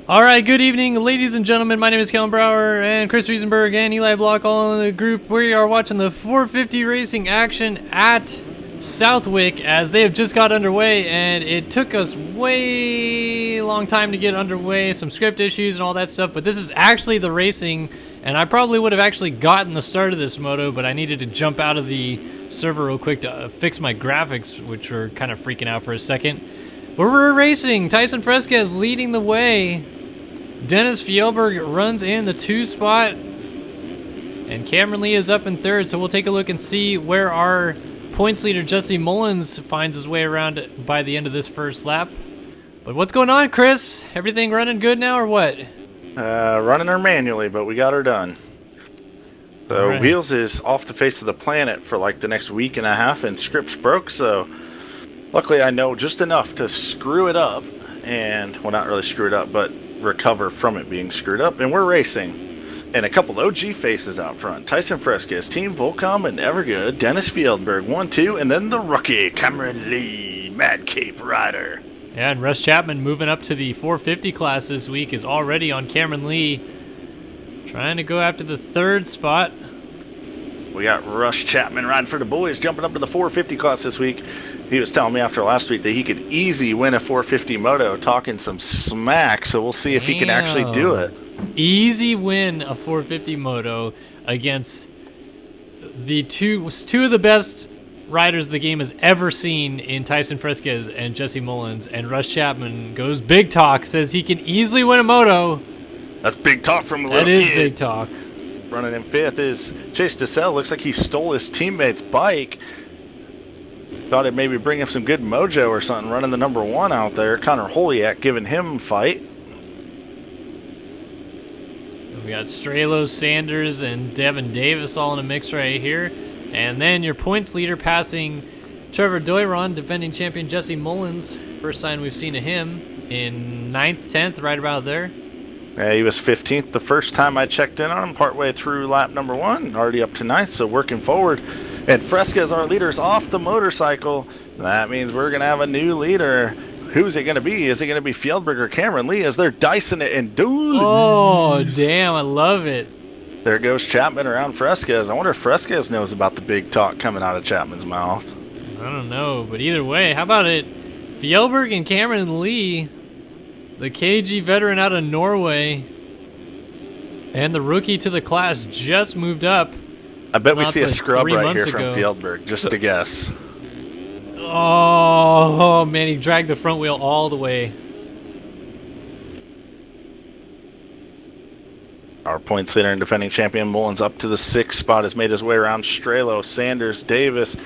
All right, good evening, ladies and gentlemen. My name is Kellen Brauer and Chris Riesenberg and Eli Block, all in the group. We are watching the 450 racing action at Southwick as they have just got underway, and it took us way long time to get underway, some script issues and all that stuff, but this is actually the racing, and I probably would have actually gotten the start of this moto, but I needed to jump out of the server real quick to fix my graphics, which were kind of freaking out for a second. But we're racing. Tyson Fresquez leading the way. Dennis Fjellberg runs in the 2 spot, and Cameron Lee is up in 3rd, so we'll take a look and see where our points leader Jesse Mullins finds his way around by the end of this first lap. But what's going on, Chris? Everything running good now or what? Running her manually, but we got her done. So right. Wheels is off the face of the planet for like the next week and a half, and scripts broke, so luckily I know just enough to screw it up, and, well, not really screw it up, but recover from it being screwed up, and we're racing. And a couple OG faces out front. Tyson Fresquez, Team Volcom and Evergood, Dennis Fjellberg, 1-2, and then the rookie, Cameron Lee, Mad Cape Rider. Yeah, and Russ Chapman moving up to the 450 class this week is already on Cameron Lee, trying to go after the 3rd spot. We got Russ Chapman riding for the boys, jumping up to the 450 class this week. He was telling me after last week that he could easy win a 450 moto, talking some smack, so we'll see if he can actually do it. Easy win a 450 moto against the two of the best riders the game has ever seen in Tyson Fresquez and Jesse Mullins, and Russ Chapman goes big talk, says he can easily win a moto. That's big talk from a little kid. That is kid. big talk. Running in 5th is Chase DeSalle. Looks like he stole his teammate's bike. Thought it'd maybe bring him some good mojo or something, running the number 1 out there. Connor Holiak giving him fight. We got Strelo, Sanders, and Devin Davis all in a mix right here. And then your points leader passing Trevor Doiron, defending champion Jesse Mullins. First sign we've seen of him in 9th, 10th, right about there. Yeah, he was 15th the first time I checked in on him, partway through lap number 1, already up to 9th, so working forward. And Fresquez, our leader, is off the motorcycle. That means we're going to have a new leader. Who's it going to be? Is it going to be Fjellberg or Cameron Lee as they're dicing it and dude? Oh, damn, I love it. There goes Chapman around Fresquez. I wonder if Fresquez knows about the big talk coming out of Chapman's mouth. I don't know, but either way, how about it? Fjellberg and Cameron Lee, the KG veteran out of Norway, and the rookie to the class just moved up. I bet we see a scrub right here from Fjellberg, just to guess. Oh, man, he dragged the front wheel all the way. Our points leader and defending champion Mullins up to the 6th spot has made his way around Strelo, Sanders, Davis.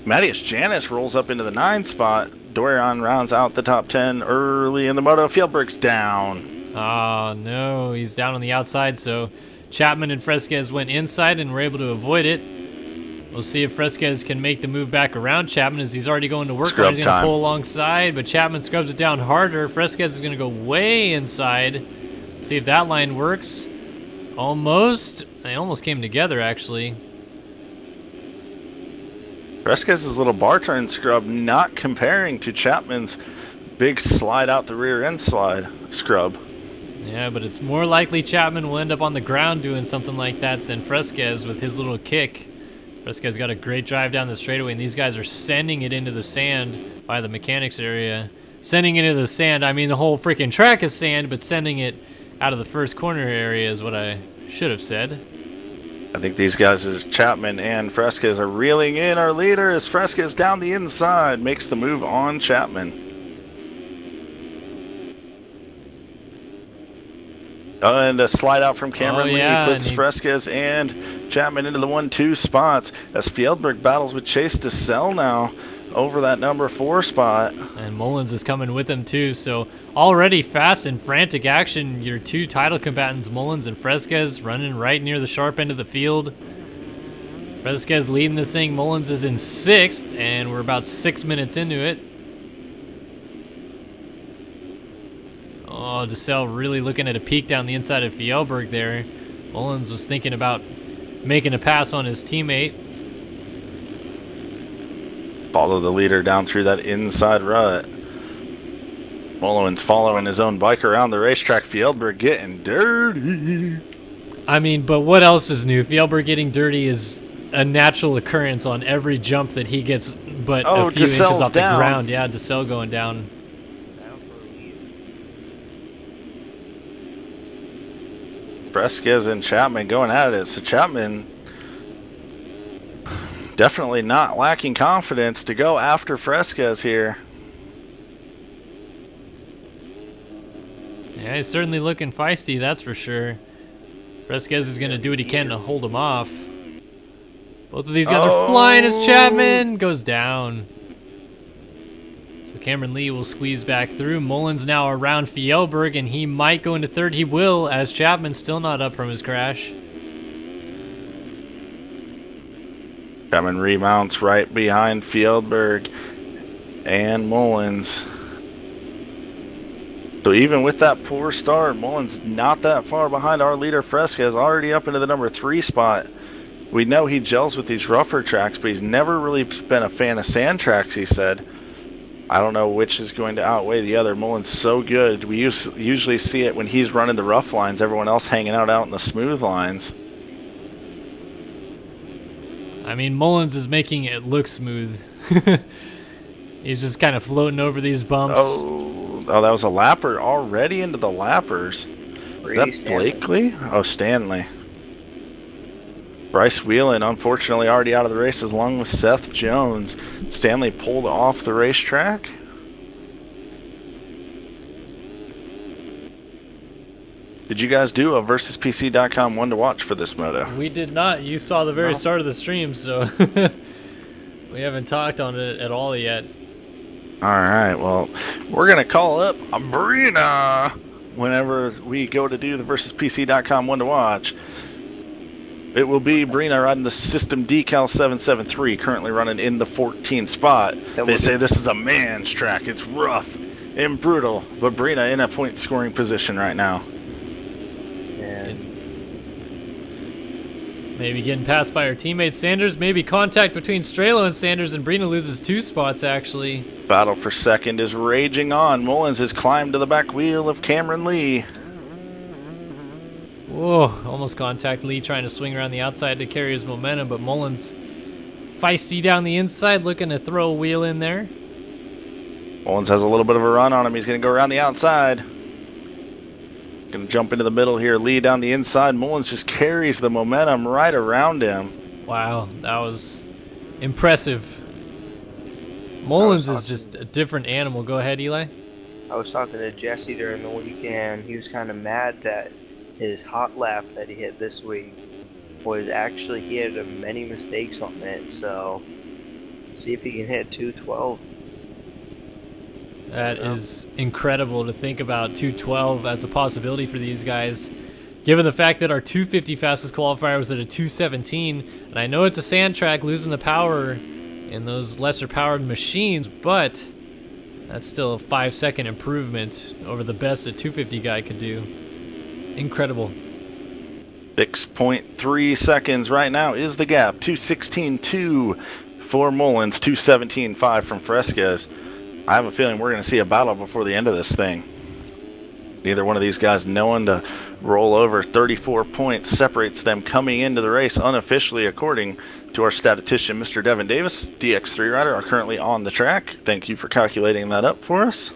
Mattias Janis rolls up into the 9th spot. Dorian rounds out the top 10 early in the moto. Fjellberg's down. Oh, no, he's down on the outside, so Chapman and Fresquez went inside and were able to avoid it. We'll see if Fresquez can make the move back around Chapman as he's already going to work on. He's going to pull alongside, but Chapman scrubs it down harder. Fresquez is going to go way inside. See if that line works. Almost. They almost came together, actually. Fresquez's little bar turn scrub not comparing to Chapman's big slide out the rear end slide scrub. Yeah, but it's more likely Chapman will end up on the ground doing something like that than Fresquez with his little kick. Fresquez got a great drive down the straightaway, and these guys are sending it into the sand by the mechanics area. Sending it into the sand, I mean the whole freaking track is sand, but sending it out of the first corner area is what I should have said. I think these guys, Chapman and Fresquez, are reeling in our leader as Fresquez down the inside makes the move on Chapman. And a slide out from Cameron Lee puts Fresquez and Chapman into the 1-2 spots as Fjellberg battles with Chase DeSalle now over that number 4 spot. And Mullins is coming with him too, so already fast and frantic action. Your 2 title combatants, Mullins and Fresquez, running right near the sharp end of the field. Fresquez leading this thing. Mullins is in 6th, and we're about 6 minutes into it. Oh, DeSalle really looking at a peek down the inside of Fjellberg there. Mullins was thinking about making a pass on his teammate. Follow the leader down through that inside rut. Mullins following his own bike around the racetrack. Fjellberg getting dirty. I mean, but what else is new? Fjellberg getting dirty is a natural occurrence on every jump that he gets, but a few DeSelle's inches off the down. ground. Yeah, DeSelle going down. Fresquez and Chapman going at it. So Chapman definitely not lacking confidence to go after Fresquez here. Yeah, he's certainly looking feisty, that's for sure. Fresquez is going to do what he can to hold him off. Both of these guys are flying as Chapman goes down. So Cameron Lee will squeeze back through. Mullins now around Fjellberg, and he might go into third. He will, as Chapman's still not up from his crash. Chapman remounts right behind Fjellberg and Mullins. So even with that poor start, Mullins not that far behind our leader Fresquez, already up into the number 3 spot. We know he gels with these rougher tracks, but he's never really been a fan of sand tracks, he said. I don't know which is going to outweigh the other. Mullins so good. We usually see it when he's running the rough lines, everyone else hanging out in the smooth lines. I mean, Mullins is making it look smooth. He's just kind of floating over these bumps. Oh, that was a lapper already into the lappers. Is that Blakely? Oh, Stanley. Bryce Whelan, unfortunately, already out of the race along with Seth Jones. Stanley pulled off the racetrack. Did you guys do a versuspc.com one to watch for this moto? We did not. You saw the very start of the stream, so we haven't talked on it at all yet. All right, well, we're going to call up Brina whenever we go to do the versuspc.com one to watch. It will be Brina riding the System Decal 773, currently running in the 14th spot. They say this is a man's track. It's rough and brutal, but Brina in a point scoring position right now. Maybe getting passed by her teammate Sanders. Maybe contact between Strelo and Sanders, and Brina loses 2 spots, actually. Battle for second is raging on. Mullins has climbed to the back wheel of Cameron Lee. Whoa, almost contact Lee trying to swing around the outside to carry his momentum, but Mullins feisty down the inside, looking to throw a wheel in there. Mullins has a little bit of a run on him. He's going to go around the outside. Going to jump into the middle here. Lee down the inside. Mullins just carries the momentum right around him. Wow, that was impressive. Mullins is just a different animal. Go ahead, Eli. I was talking to Jesse during the weekend. He was kind of mad that his hot lap that he hit this week was actually, he had many mistakes on it, so see if he can hit 212. That is incredible to think about 212 as a possibility for these guys, given the fact that our 250 fastest qualifier was at a 217, and I know it's a sand track, losing the power in those lesser powered machines, but that's still a 5-second improvement over the best a 250 guy could do. Incredible. 6.3 seconds right now is the gap. 2:16.2 for Mullins, 2:17.5 from Fresquez. I have a feeling we're going to see a battle before the end of this thing. Neither one of these guys knowing to roll over. 34 points separates them coming into the race unofficially, according to our statistician, Mr. Devin Davis. DX3 rider are currently on the track. Thank you for calculating that up for us.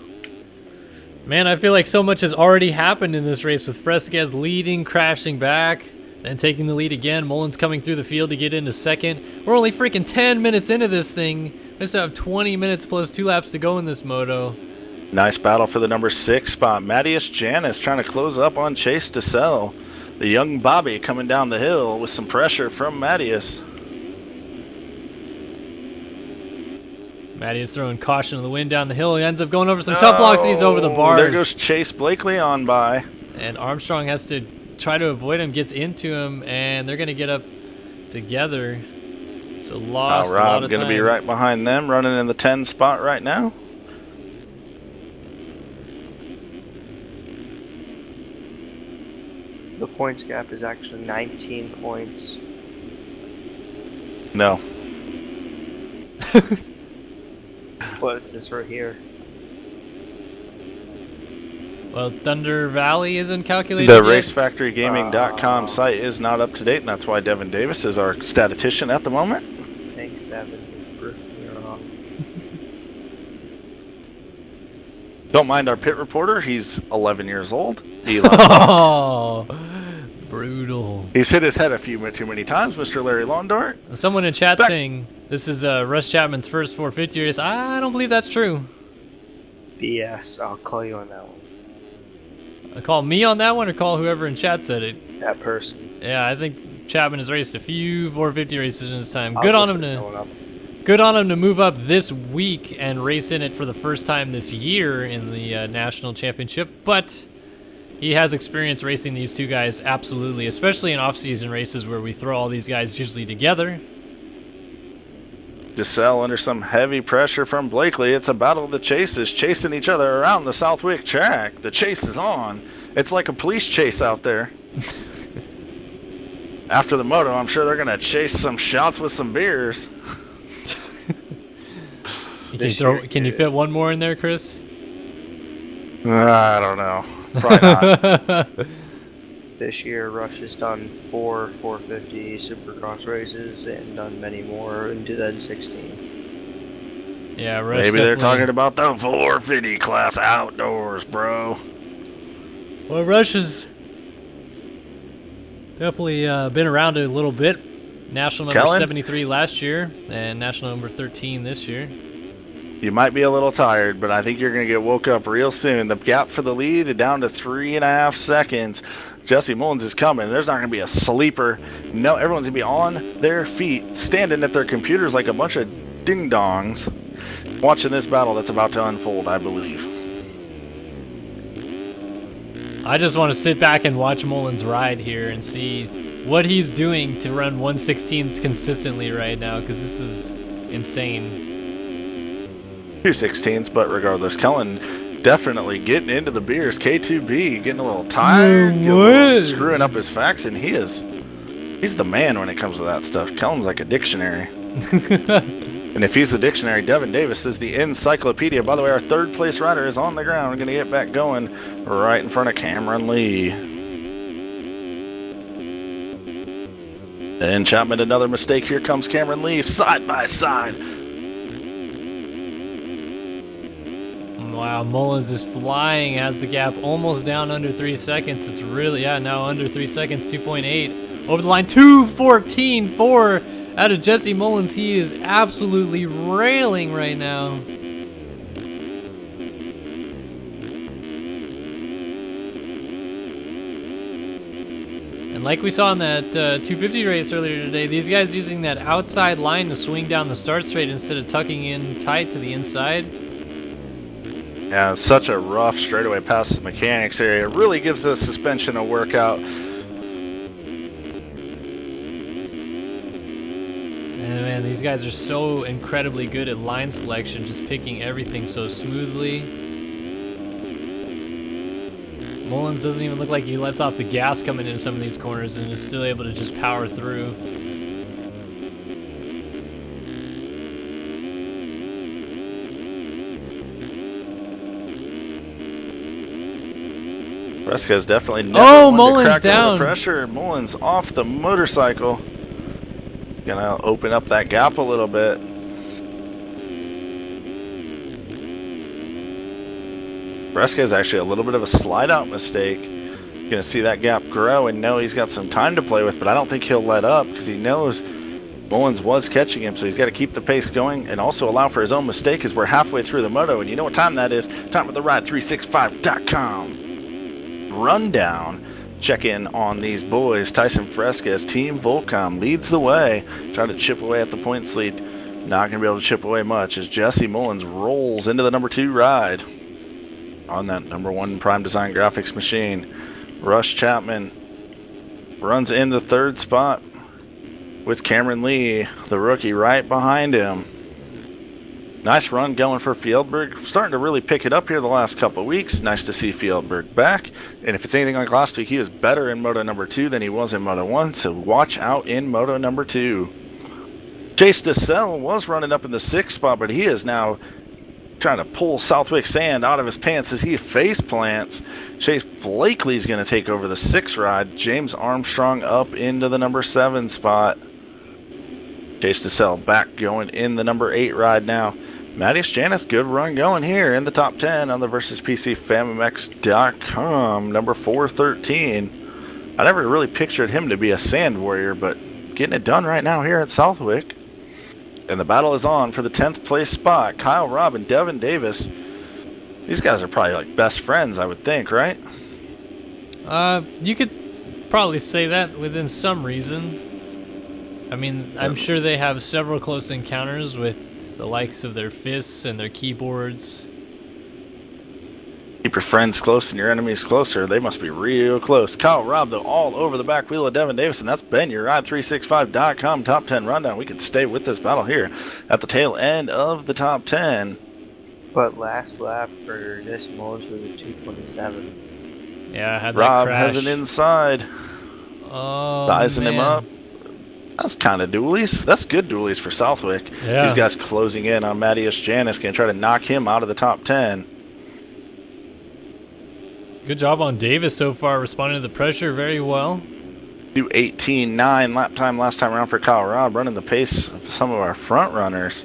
Man, I feel like so much has already happened in this race, with Fresquez leading, crashing back, then taking the lead again. Mullins coming through the field to get into second. We're only freaking 10 minutes into this thing. We still have 20 minutes plus 2 laps to go in this moto. Nice battle for the number 6 spot. Mattias Janis trying to close up on Chase DeSelle. The young Bobby coming down the hill with some pressure from Mattias. Mattias throwing caution to the wind down the hill. He ends up going over some tough blocks, and he's over the bars. There goes Chase Blakely on by. And Armstrong has to try to avoid him, gets into him, and they're going to get up together. So lost a lot of time. Rob going to be right behind them, running in the 10 spot right now. The points gap is actually 19 points. No. What is this right here? Well, Thunder Valley isn't calculated The yet. RaceFactoryGaming.com site is not up to date, and that's why Devin Davis is our statistician at the moment. Thanks, Devin. You're off. Don't mind our pit reporter. He's 11 years old. Eli. Oh, brutal. He's hit his head a few too many times, Mr. Larry Londart. Someone in chat Back. saying this is Russ Chapman's first 450 race. I don't believe that's true. BS. I'll call you on that one. Call me on that one or call whoever in chat said it. That person. Yeah, I think Chapman has raced a few 450 races in his time. I'll Good go on him set to someone up. good on him to move up this week and race in it for the first time this year in the national championship. But he has experience racing these two guys, absolutely, especially in off-season races where we throw all these guys usually together. DeSalle under some heavy pressure from Blakely. It's a battle of the chases, chasing each other around the Southwick track. The chase is on. It's like a police chase out there. After the moto, I'm sure they're going to chase some shots with some beers. Can you fit one more in there, Chris? I don't know. Probably not. This year, Rush has done 4 450 Supercross races and done many more in 2016. Yeah, Rush Maybe they're definitely- talking about the 450 class outdoors, bro. Well, Rush has definitely been around a little bit. National number Kellen? 73 last year and national number 13 this year. You might be a little tired, but I think you're going to get woke up real soon. The gap for the lead is down to 3.5 seconds. Jesse Mullins is coming. There's not going to be a sleeper. No, everyone's going to be on their feet, standing at their computers like a bunch of ding-dongs, watching this battle that's about to unfold, I believe. I just want to sit back and watch Mullins ride here and see what he's doing to run 116s consistently right now, because this is insane. 216s, but regardless, Kellen definitely getting into the beers. K2B getting a little tired, getting a little screwing up his facts, and he's the man when it comes to that stuff. Kellen's like a dictionary. And if he's the dictionary, Devin Davis is the encyclopedia. By the way, our third place rider is on the ground. We're going to get back going right in front of Cameron Lee. And Chapman, another mistake. Here comes Cameron Lee, side by side. Wow, Mullins is flying, has the gap almost down under 3 seconds. It's really, yeah, now under 3 seconds, 2.8. Over the line, 2:14.4 out of Jesse Mullins. He is absolutely railing right now. And like we saw in that 250 race earlier today, these guys using that outside line to swing down the start straight instead of tucking in tight to the inside. Yeah, it's such a rough straightaway past the mechanics area. It really gives the suspension a workout. And man, these guys are so incredibly good at line selection, just picking everything so smoothly. Mullins doesn't even look like he lets off the gas coming into some of these corners and is still able to just power through. Fresca's definitely never Oh, one Mullins to crack under down. the pressure. Mullins off the motorcycle. Gonna open up that gap a little bit. Fresca's actually a little bit of a slide out mistake. Gonna see that gap grow and know he's got some time to play with, but I don't think he'll let up because he knows Mullins was catching him, so he's got to keep the pace going and also allow for his own mistake as we're halfway through the moto. And you know what time that is? Time for the Ride365.com rundown. Check in on these boys. Tyson Fresquez, Team Volcom leads the way. Trying to chip away at the points lead. Not going to be able to chip away much as Jesse Mullins rolls into the number 2 ride on that number 1 Prime Design Graphics machine. Rush Chapman runs in the 3rd spot with Cameron Lee, the rookie, right behind him. Nice run going for Fieldberg. Starting to really pick it up here the last couple of weeks. Nice to see Fieldberg back. And if it's anything like last week, he was better in Moto number 2 than he was in Moto 1. So watch out in Moto number 2. Chase DeSalle was running up in the 6th spot, but he is now trying to pull Southwick sand out of his pants as he face plants. Chase Blakely's going to take over the 6 ride. James Armstrong up into the number 7 spot. Chase DeSalle back going in the number 8 ride now. Mattias Janis, good run going here in the top 10 on the Versus PC FamMX.com, number 413. I never really pictured him to be a sand warrior, but getting it done right now here at Southwick. And the battle is on for the 10th place spot. Kyle Robb and Devin Davis. These guys are probably like best friends, I would think, right? You could probably say that within some reason. I mean, I'm sure they have several close encounters with the likes of their fists and their keyboards. Keep your friends close and your enemies closer. They must be real close. Kyle Robb, though, all over the back wheel of Devin Davis, and that's been your Ride365.com top 10 rundown. We can stay with this battle here at the tail end of the top 10. But last lap for this Mullins was a 227. Yeah, I had that Rob crash. has an inside. Oh, Sizing him man. up. That's kind of dualies. That's good dualies for Southwick. Yeah. These guys closing in on Mattias Janis, going to try to knock him out of the top 10. Good job on Davis so far, responding to the pressure very well. 2:18.9 lap time last time around for Kyle Robb, running the pace of some of our front runners.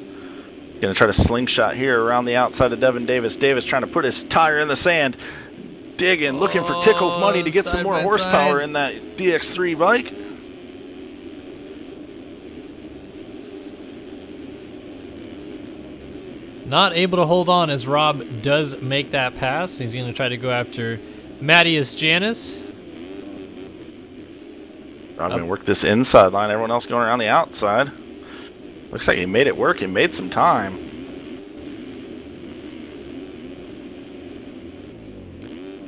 Going to try to slingshot here around the outside of Devin Davis. Davis trying to put his tire in the sand, digging, looking for Tickle's money to get some more horsepower in that DX3 bike. Not able to hold on as Rob does make that pass. He's going to try to go after Mattias Janis. Rob going to work this inside line. Everyone else going around the outside. Looks like he made it work. He made some time.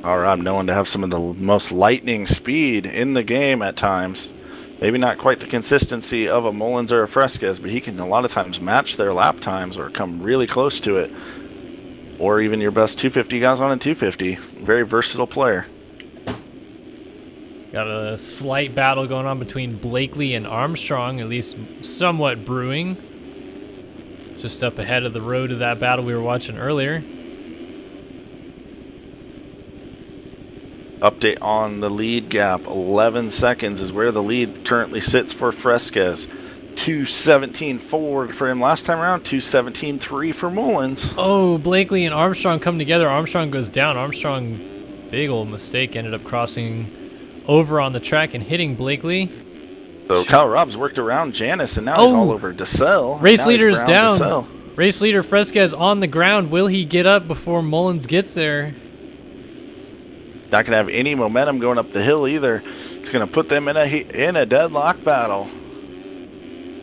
All right, known to have some of the most lightning speed in the game at times. Maybe not quite the consistency of a Mullins or a Fresquez, but he can a lot of times match their lap times or come really close to it. Or even your best 250 guys on a 250. Very versatile player. Got a slight battle going on between Blakely and Armstrong, at least somewhat brewing. Just up ahead of the road of that battle we were watching earlier. Update on the lead gap. 11 seconds is where the lead currently sits for Fresquez. 2:17.4 for him last time around. 2:17.3 for Mullins. Oh, Blakely and Armstrong come together. Armstrong goes down. Armstrong, big old mistake, ended up crossing over on the track and hitting Blakely. So Kyle Robb's worked around Janis, and now he's all over DeSalle. Race leader is down. DeSalle. Race leader Fresquez on the ground. Will he get up before Mullins gets there? Not going to have any momentum going up the hill either. It's going to put them in a deadlock battle.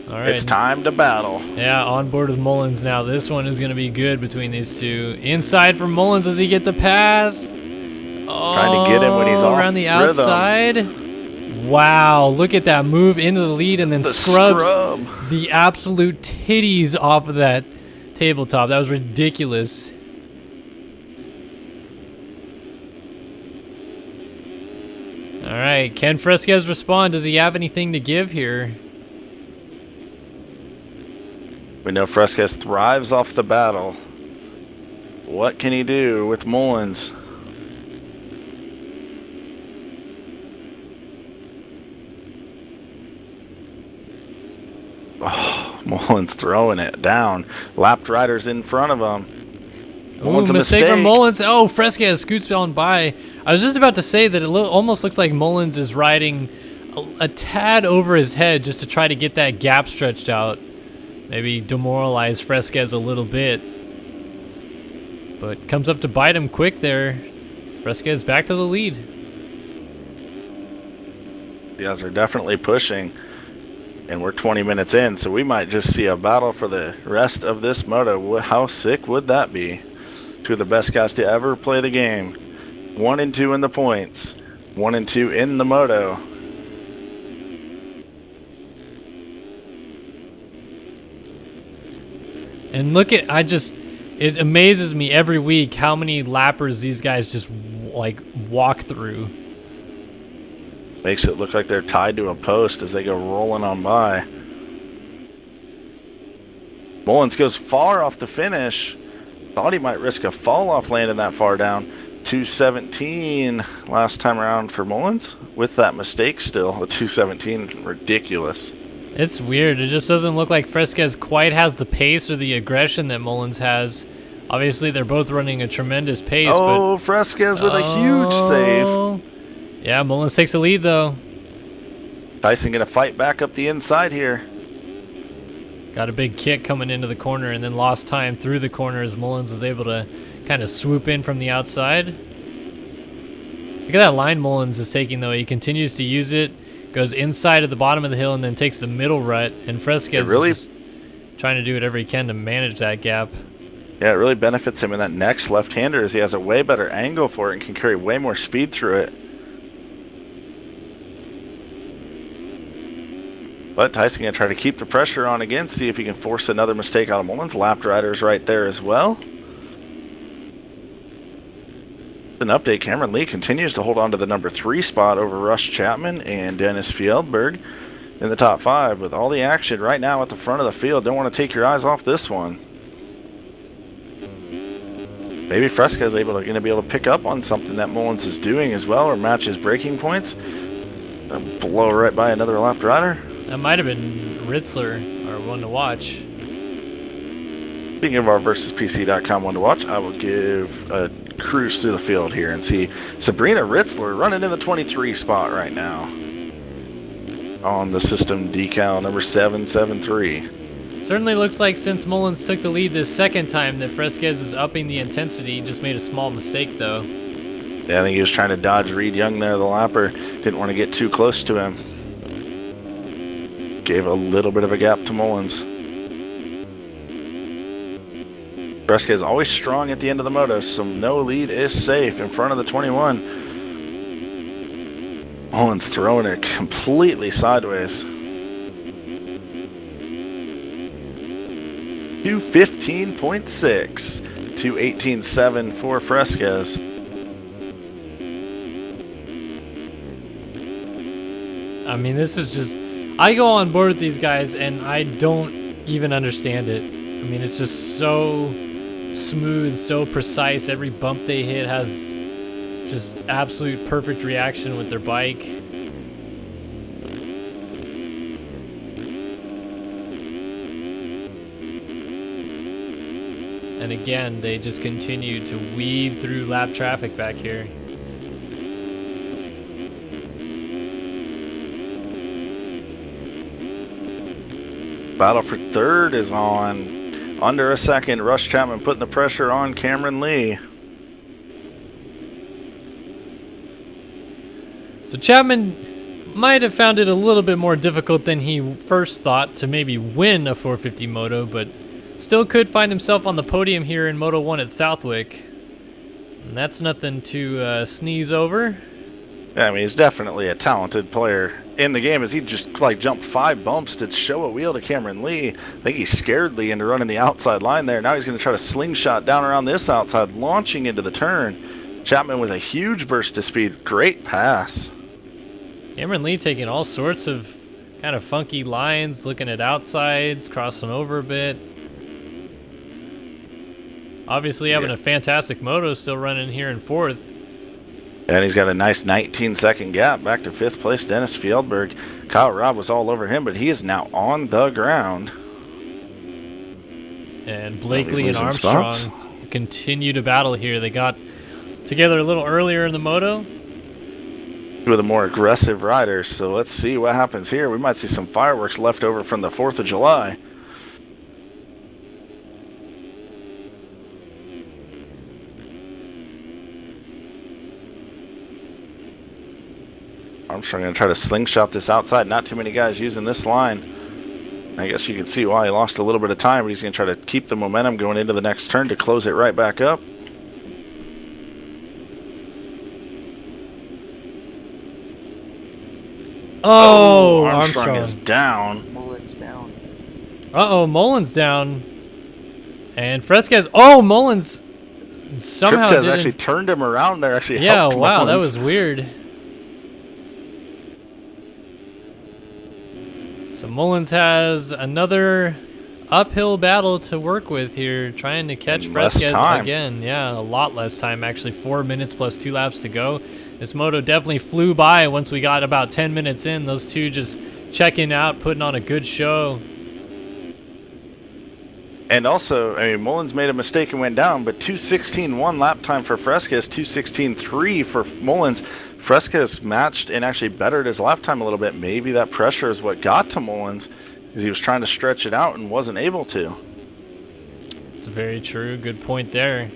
All right. It's time to battle. Yeah, on board with Mullins now. This one is going to be good between these two. Inside for Mullins. Does he get the pass? Oh, trying to get him when he's off around the rhythm. outside. Wow, look at that move into the lead and then The scrubs scrub. the absolute titties off of that tabletop. That was ridiculous. All right, can Fresquez respond? Does he have anything to give here? We know Fresquez thrives off the battle. What can he do with Mullins? Oh, Mullins throwing it down. Lapped riders in front of him. Ooh, mistake from Mullins. Oh, Fresquez scoots on by. I was just about to say that it almost looks like Mullins is riding a tad over his head just to try to get that gap stretched out. Maybe demoralize Fresquez a little bit. But comes up to bite him quick there. Fresquez back to the lead. You guys are definitely pushing. And we're 20 minutes in, so we might just see a battle for the rest of this moto. How sick would that be? Two of the best guys to ever play the game. 1 and 2 in the points. 1 and 2 in the moto. And look at, it amazes me every week how many lappers these guys just like walk through. Makes it look like they're tied to a post as they go rolling on by. Mullins goes far off the finish. Thought he might risk a fall off landing that far down. 217 last time around for Mullins with that mistake still. A 217, ridiculous. It's weird. It just doesn't look like Fresquez quite has the pace or the aggression that Mullins has. Obviously, they're both running a tremendous pace. Oh, but Fresquez with a huge save. Yeah, Mullins takes the lead, though. Tyson going to fight back up the inside here. Got a big kick coming into the corner and then lost time through the corner as Mullins is able to kind of swoop in from the outside. Look at that line Mullins is taking, though. He continues to use it, goes inside at the bottom of the hill, and then takes the middle rut. And Fresquez is just trying to do whatever he can to manage that gap. Yeah, it really benefits him in that next left-hander as he has a way better angle for it and can carry way more speed through it. But Tyson going to try to keep the pressure on again, see if he can force another mistake out of Mullins. Lapped riders right there as well. An update, Cameron Lee continues to hold on to the number 3 spot over Rush Chapman and Dennis Fjellberg in the top 5 with all the action right now at the front of the field. Don't want to take your eyes off this one. Maybe Fresquez is going to be able to pick up on something that Mullins is doing as well, or match his braking points. Blow right by another lapped rider. That might have been Ritzler, our one to watch. Speaking of our versuspc.com one to watch, I will give a cruise through the field here and see Sabrina Ritzler running in the 23 spot right now on the system decal number 773. Certainly looks like since Mullins took the lead this second time that Fresquez is upping the intensity. Just made a small mistake, though. Yeah, I think he was trying to dodge Reed Young there, the lapper. Didn't want to get too close to him. Gave a little bit of a gap to Mullins. Fresquez always strong at the end of the moto, so no lead is safe in front of the 21. Mullins throwing it completely sideways. 215.6, 218.7 for Fresquez. I mean, this is just... I go on board with these guys, and I don't even understand it. I mean, it's just so smooth, so precise. Every bump they hit has just absolute perfect reaction with their bike. And again, they just continue to weave through lap traffic back here. Battle for third is on. Under a second, Rush Chapman putting the pressure on Cameron Lee. So Chapman might have found it a little bit more difficult than he first thought to maybe win a 450 moto, but still could find himself on the podium here in Moto 1 at Southwick. And that's nothing to sneeze over. Yeah, I mean, he's definitely a talented player in the game as he just like jumped 5 bumps to show a wheel to Cameron Lee. I think he scared Lee into running the outside line there. Now he's going to try to slingshot down around this outside, launching into the turn. Chapman with a huge burst of speed. Great pass. Cameron Lee taking all sorts of kind of funky lines, looking at outsides, crossing over a bit. Obviously having a fantastic moto, still running here in 4th. And he's got a nice 19-second gap back to 5th place, Dennis Fjellberg. Kyle Robb was all over him, but he is now on the ground. And Blakely and Armstrong continue to battle here. They got together a little earlier in the moto. Two of the more aggressive riders, so let's see what happens here. We might see some fireworks left over from the 4th of July. Armstrong going to try to slingshot this outside. Not too many guys using this line. I guess you can see why he lost a little bit of time, but he's going to try to keep the momentum going into the next turn to close it right back up. Oh, Armstrong is down. Mullins down. Uh-oh, Mullins down. And Fresquez... Oh, Mullins somehow Triptez didn't... actually turned him around there. Actually Yeah, helped wow, Mullins. that was weird. So Mullins has another uphill battle to work with here, trying to catch And less Fresquez time. again. Yeah, a lot less time, actually. 4 minutes plus 2 laps to go. This moto definitely flew by once we got about 10 minutes in. Those two just checking out, putting on a good show. And also, I mean, Mullins made a mistake and went down, but 2:16.1 lap time for Fresquez, 2:16.3 for Mullins. Fresquez matched and actually bettered his lap time a little bit. Maybe that pressure is what got to Mullins, because he was trying to stretch it out and wasn't able to. It's very true. Good point there.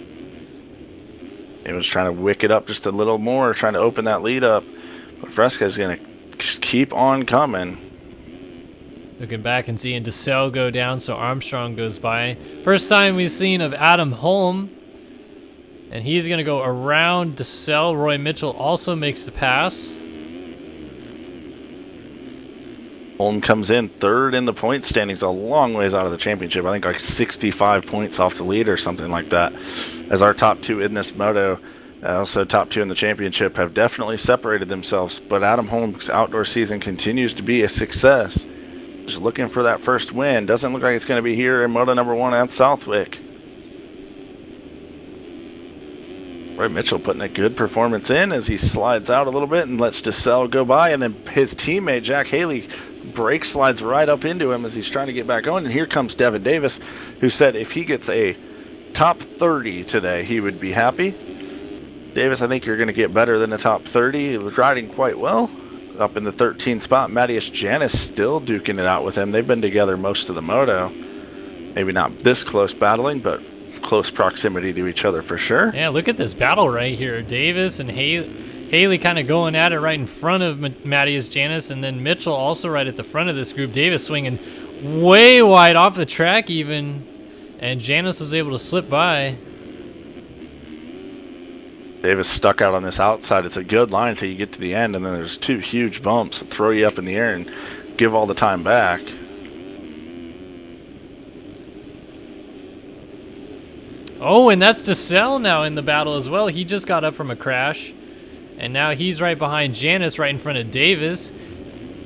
He was trying to wick it up just a little more, trying to open that lead up. But Fresquez is going to just keep on coming. Looking back and seeing DeSalle go down, so Armstrong goes by. First time we've seen of Adam Holm. And he's going to go around DeSalle. Roy Mitchell also makes the pass. Holm comes in third in the point standings, a long ways out of the championship. I think like 65 points off the lead or something like that. As our top two in this moto, also top two in the championship, have definitely separated themselves. But Adam Holm's outdoor season continues to be a success. Just looking for that first win. Doesn't look like it's going to be here in moto number 1 at Southwick. Roy Mitchell putting a good performance in as he slides out a little bit and lets DeSalle go by, and then his teammate Jack Haley brake slides right up into him as he's trying to get back on. And here comes Devin Davis, who said if he gets a top 30 today, he would be happy. Davis, I think you're going to get better than the top 30. He was riding quite well up in the 13th spot. Matthias Janis still duking it out with him. They've been together most of the moto. Maybe not this close battling, but close proximity to each other for sure. Yeah, look at this battle right here. Davis and Haley kind of going at it right in front of Matthias Janis, and then Mitchell also right at the front of this group. Davis swinging way wide off the track even, and Janis was able to slip by. Davis stuck out on this outside. It's a good line until you get to the end, and then there's two huge bumps that throw you up in the air and give all the time back. Oh, and that's DeSalle now in the battle as well. He just got up from a crash, and now he's right behind Janis, right in front of Davis.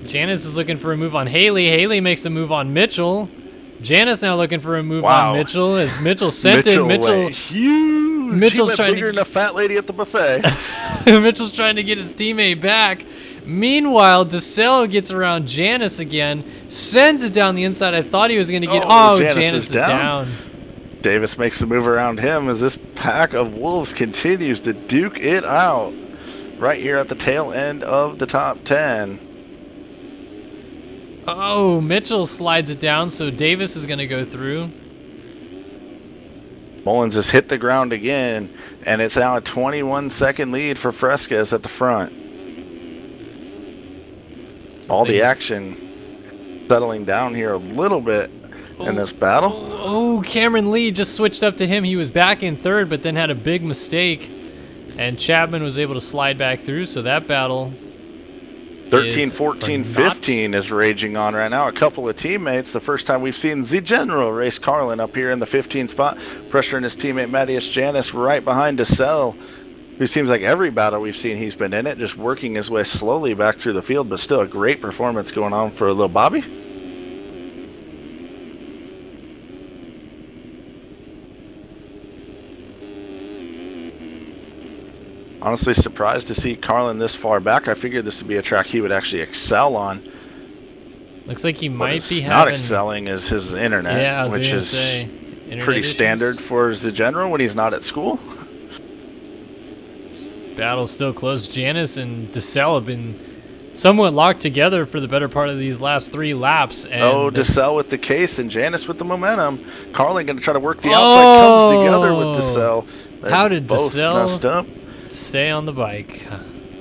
Janis is looking for a move on Haley. Haley makes a move on Mitchell. Janis now looking for a move on Mitchell as Mitchell sent it. Mitchell huge. Mitchell's she went trying bigger to than a fat lady at the buffet. Mitchell's trying to get his teammate back. Meanwhile, DeSalle gets around Janis again, sends it down the inside. I thought he was going to get. Oh, Janis is down. Davis makes the move around him as this pack of wolves continues to duke it out right here at the tail end of the top 10. Oh, Mitchell slides it down, so Davis is going to go through. Mullins has hit the ground again, and it's now a 21-second lead for Fresquez at the front. All the action settling down here a little bit in this battle. Oh, Cameron Lee just switched up to him. He was back in third, but then had a big mistake, and Chapman was able to slide back through, so that battle 13, 14, 15 is raging on right now. A couple of teammates. The first time we've seen the General race Carlin up here in the 15 spot, pressuring his teammate Matthias Janis right behind DeSalle, who seems like every battle we've seen he's been in it, just working his way slowly back through the field, but still a great performance going on for little Bobby. Honestly surprised to see Carlin this far back. I figured this would be a track he would actually excel on. Looks like he might be not excelling is his internet, yeah, which is pretty standard for the general when he's not at school. This battle's still close. Janis and DeSalle have been somewhat locked together for the better part of these last 3 laps. And DeSalle with the case and Janis with the momentum. Carlin going to try to work the outside, comes together with DeSalle. How did both DeSalle messed up? Stay on the bike?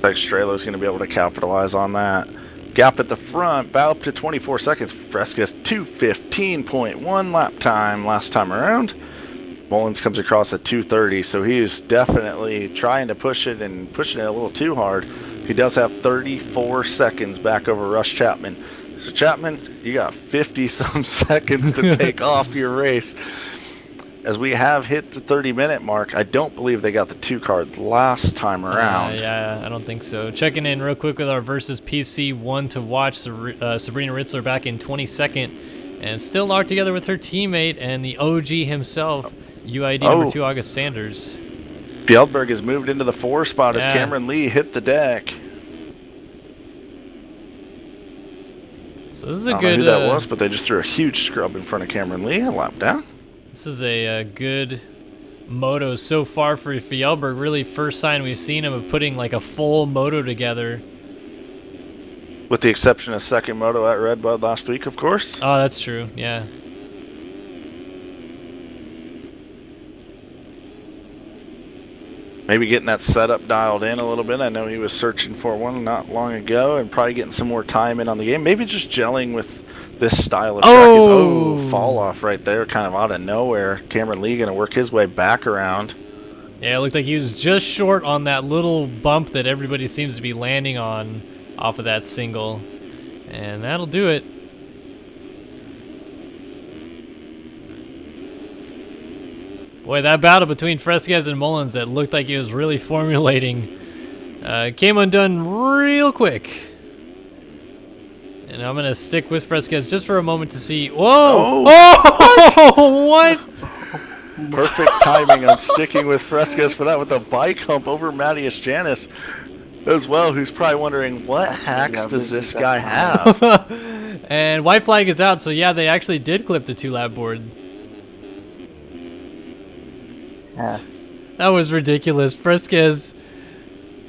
Like Stralo's going to be able to capitalize on that. Gap at the front, bow up to 24 seconds. Fresquez 2:15.1 lap time last time around. Mullins comes across at 2:30, so he is definitely trying to push it and pushing it a little too hard. He does have 34 seconds back over Russ Chapman. So Chapman, you got 50-some seconds to take off your race. As we have hit the 30-minute mark, I don't believe they got the 2 card last time around. Yeah, I don't think so. Checking in real quick with our versus PC 1 to watch. Sabrina Ritzler back in 22nd and still locked together with her teammate and the OG himself, UID number 2 August Sanders. Fjellberg has moved into the 4 spot as Cameron Lee hit the deck. So this is a good. I don't know who that was, but they just threw a huge scrub in front of Cameron Lee, a lap down. This is a good moto so far for Fjellberg. Really, first sign we've seen him of putting like a full moto together. With the exception of second moto at Redbud last week, of course. Oh, that's true. Yeah. Maybe getting that setup dialed in a little bit. I know he was searching for one not long ago, and probably getting some more time in on the game. Maybe just gelling with this style of track. Oh, fall off right there, kind of out of nowhere. Cameron Lee going to work his way back around. Yeah, it looked like he was just short on that little bump that everybody seems to be landing on off of that single. And that'll do it. Boy, that battle between Fresquez and Mullins that looked like he was really formulating came undone real quick. And I'm going to stick with Fresquez just for a moment to see. Whoa! Oh, what? Perfect timing on sticking with Fresquez for that with a bike hump over Matthias Janis as well, who's probably wondering, what hacks does this guy have? And white flag is out, so yeah, they actually did clip the 2-lap board. Yeah. That was ridiculous. Fresquez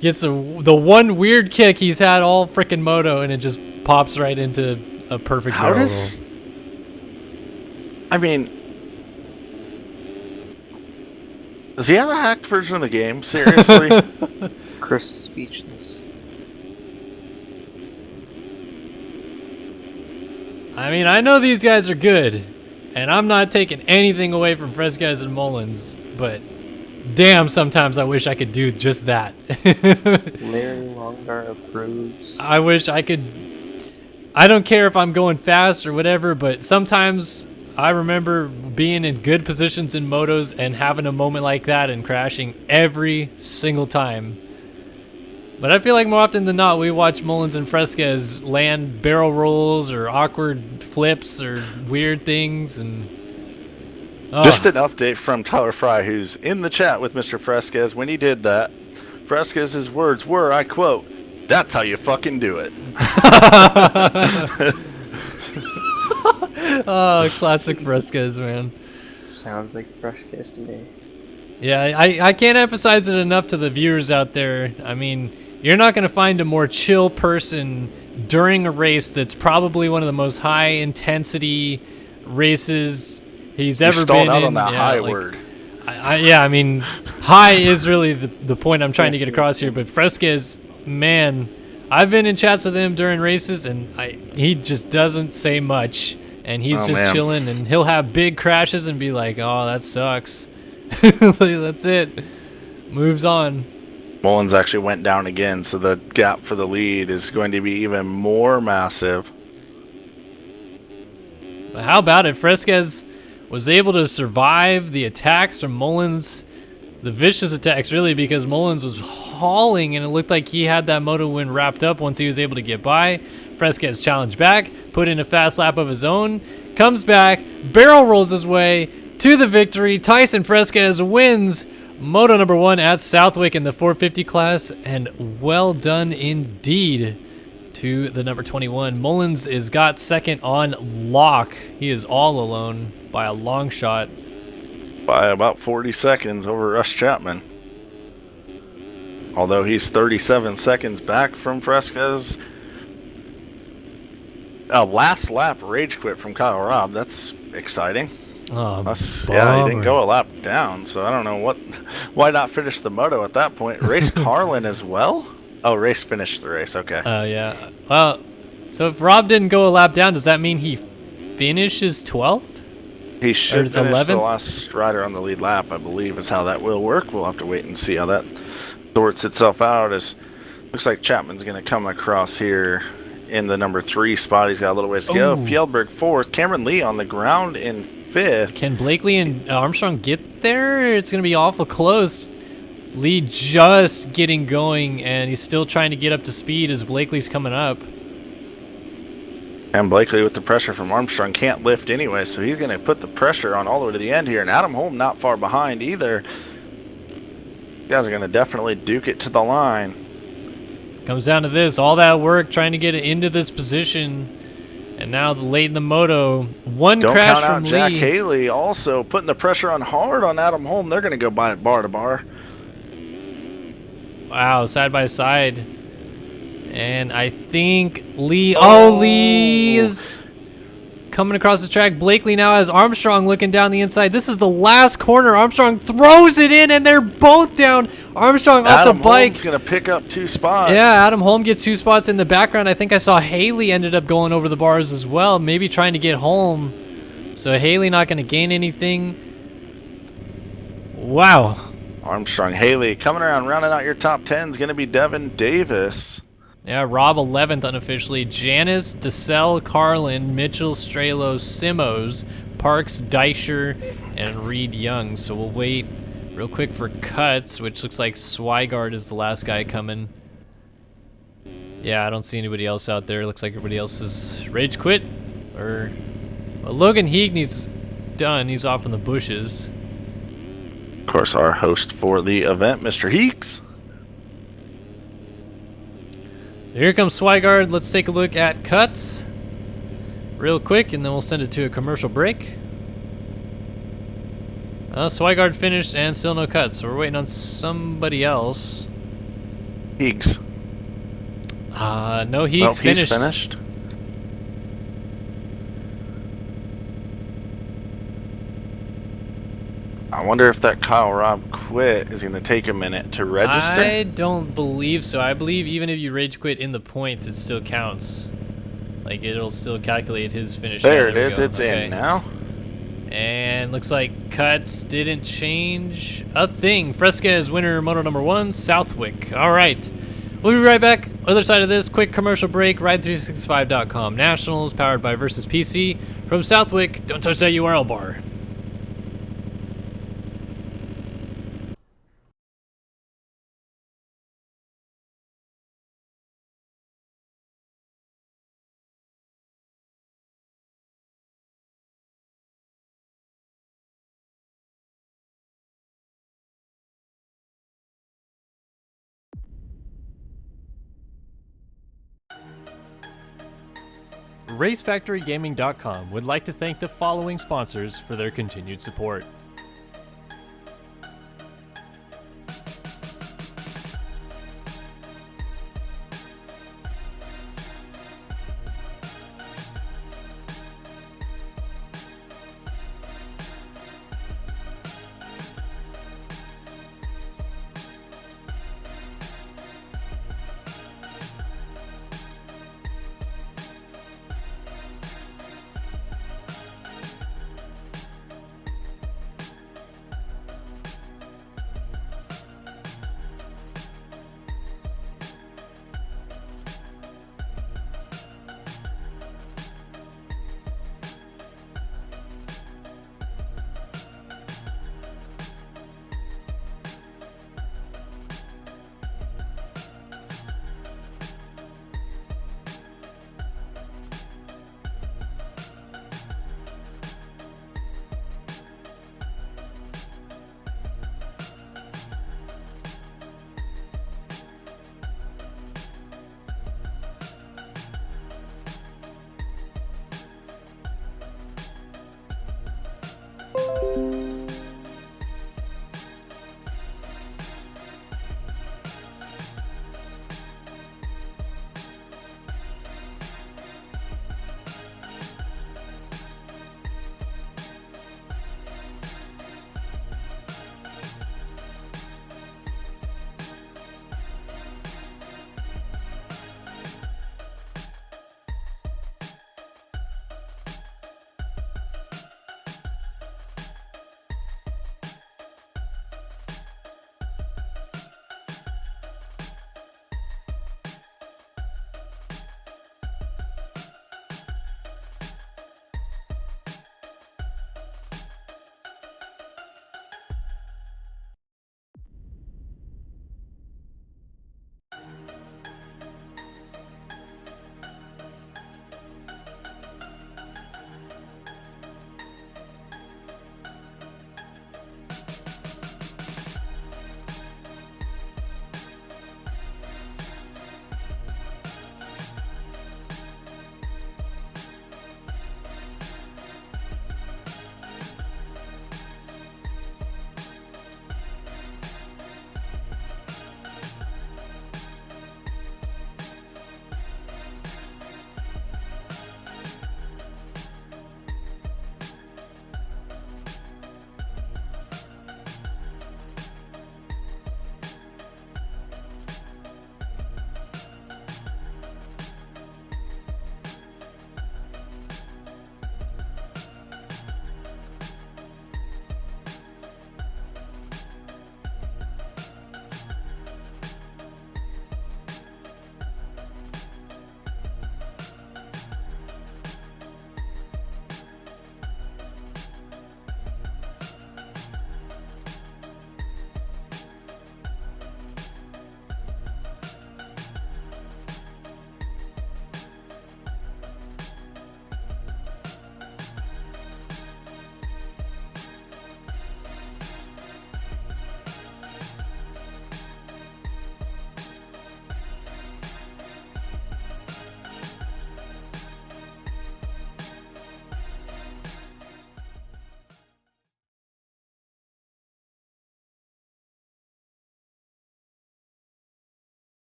gets the one weird kick he's had all frickin' moto, and it just pops right into a perfect barrel roll. I mean, does he have a hacked version of the game? Seriously? Chris is speechless. I mean, I know these guys are good, and I'm not taking anything away from Fresquez and Mullins, but damn, sometimes I wish I could do just that. Larry Longar approves. I wish I could. I don't care if I'm going fast or whatever, but sometimes I remember being in good positions in motos and having a moment like that and crashing every single time. But I feel like more often than not, we watch Mullins and Fresquez land barrel rolls or awkward flips or weird things. And just an update from Tyler Fry, who's in the chat with Mr. Fresquez. When he did that, Fresquez's words were, I quote, "That's how you fucking do it." Oh, classic Fresquez, man. Sounds like Fresquez to me. Yeah, I can't emphasize it enough to the viewers out there. I mean, you're not going to find a more chill person during a race that's probably one of the most high-intensity races he's ever been in. Out on that high word. I mean, high is really the point I'm trying to get across here. But Fresquez, man, I've been in chats with him during races, and he just doesn't say much. And he's chilling, and he'll have big crashes and be like, oh, that sucks. That's it. Moves on. Mullins actually went down again, so the gap for the lead is going to be even more massive. But how about it? Fresquez was able to survive the attacks from Mullins, the vicious attacks, really, because Mullins was hauling, and it looked like he had that moto win wrapped up once he was able to get by. Fresquez challenged back, put in a fast lap of his own, comes back, barrel rolls his way to the victory. Tyson Fresquez wins Moto number 1 at Southwick in the 450 class, and well done indeed to the number 21. Mullins is got second on lock. He is all alone by a long shot. By about 40 seconds over Russ Chapman. Although he's 37 seconds back from Fresquez. Last lap rage quit from Kyle Robb. That's exciting. Oh, yeah, he didn't go a lap down, so I don't know why not finish the moto at that point. Race Carlin as well? Oh, Race finished the race, okay. Yeah. Well, so if Rob didn't go a lap down, does that mean he finishes 12th? He should finish 11th? the last rider on the lead lap, I believe, is how that will work. We'll have to wait and see how that sorts itself out. Looks like Chapman's going to come across here in the number 3 spot. He's got a little ways to go. Fjellberg 4th. Cameron Lee on the ground in 5th. Can Blakely and Armstrong get there? It's going to be awful close. Lee just getting going, and he's still trying to get up to speed as Blakely's coming up. And Blakely with the pressure from Armstrong can't lift anyway, so he's going to put the pressure on all the way to the end here. And Adam Holm not far behind either. You guys are going to definitely duke it to the line. Comes down to this, all that work trying to get it into this position. And now late in the moto, one Don't crash count out from Jack Lee. Haley also putting the pressure on hard on Adam Holm. They're going to go by bar to bar. Wow, side by side. And I think Lee, Lee is coming across the track. Blakely now has Armstrong looking down the inside. This is the last corner. Armstrong throws it in, and they're both down. Armstrong off the bike. Holm's going to pick up 2 spots. Yeah, Adam Holm gets 2 spots in the background. I think I saw Haley ended up going over the bars as well, maybe trying to get Holm. So Haley not going to gain anything. Wow. Armstrong, Haley coming around, rounding out your top 10 is going to be Devin Davis. Yeah, Rob 11th unofficially. Janice, DeSalle, Carlin, Mitchell, Strelo, Simos, Parks, Deischer, and Reed Young. So we'll wait real quick for cuts, which looks like Swigard is the last guy coming. Yeah, I don't see anybody else out there. Looks like everybody else is rage quit. Or well, Logan Heagney's done. He's off in the bushes. Of course, our host for the event, Mr. Heeks. So here comes Swigard. Let's take a look at cuts real quick, and then we'll send it to a commercial break. Swigard finished and still no cuts, so we're waiting on somebody else. Heeks. No, Heeks finished. He's finished. I wonder if that Kyle Robb quit is going to take a minute to register. I don't believe so. I believe even if you rage quit in the points, it still counts. Like, it'll still calculate his finish. There it is. It's in now. And looks like cuts didn't change a thing. Fresca is winner, moto number 1, Southwick. All right. We'll be right back. Other side of this, quick commercial break. Ride365.com Nationals, powered by Versus PC. From Southwick, don't touch that URL bar. RaceFactoryGaming.com would like to thank the following sponsors for their continued support.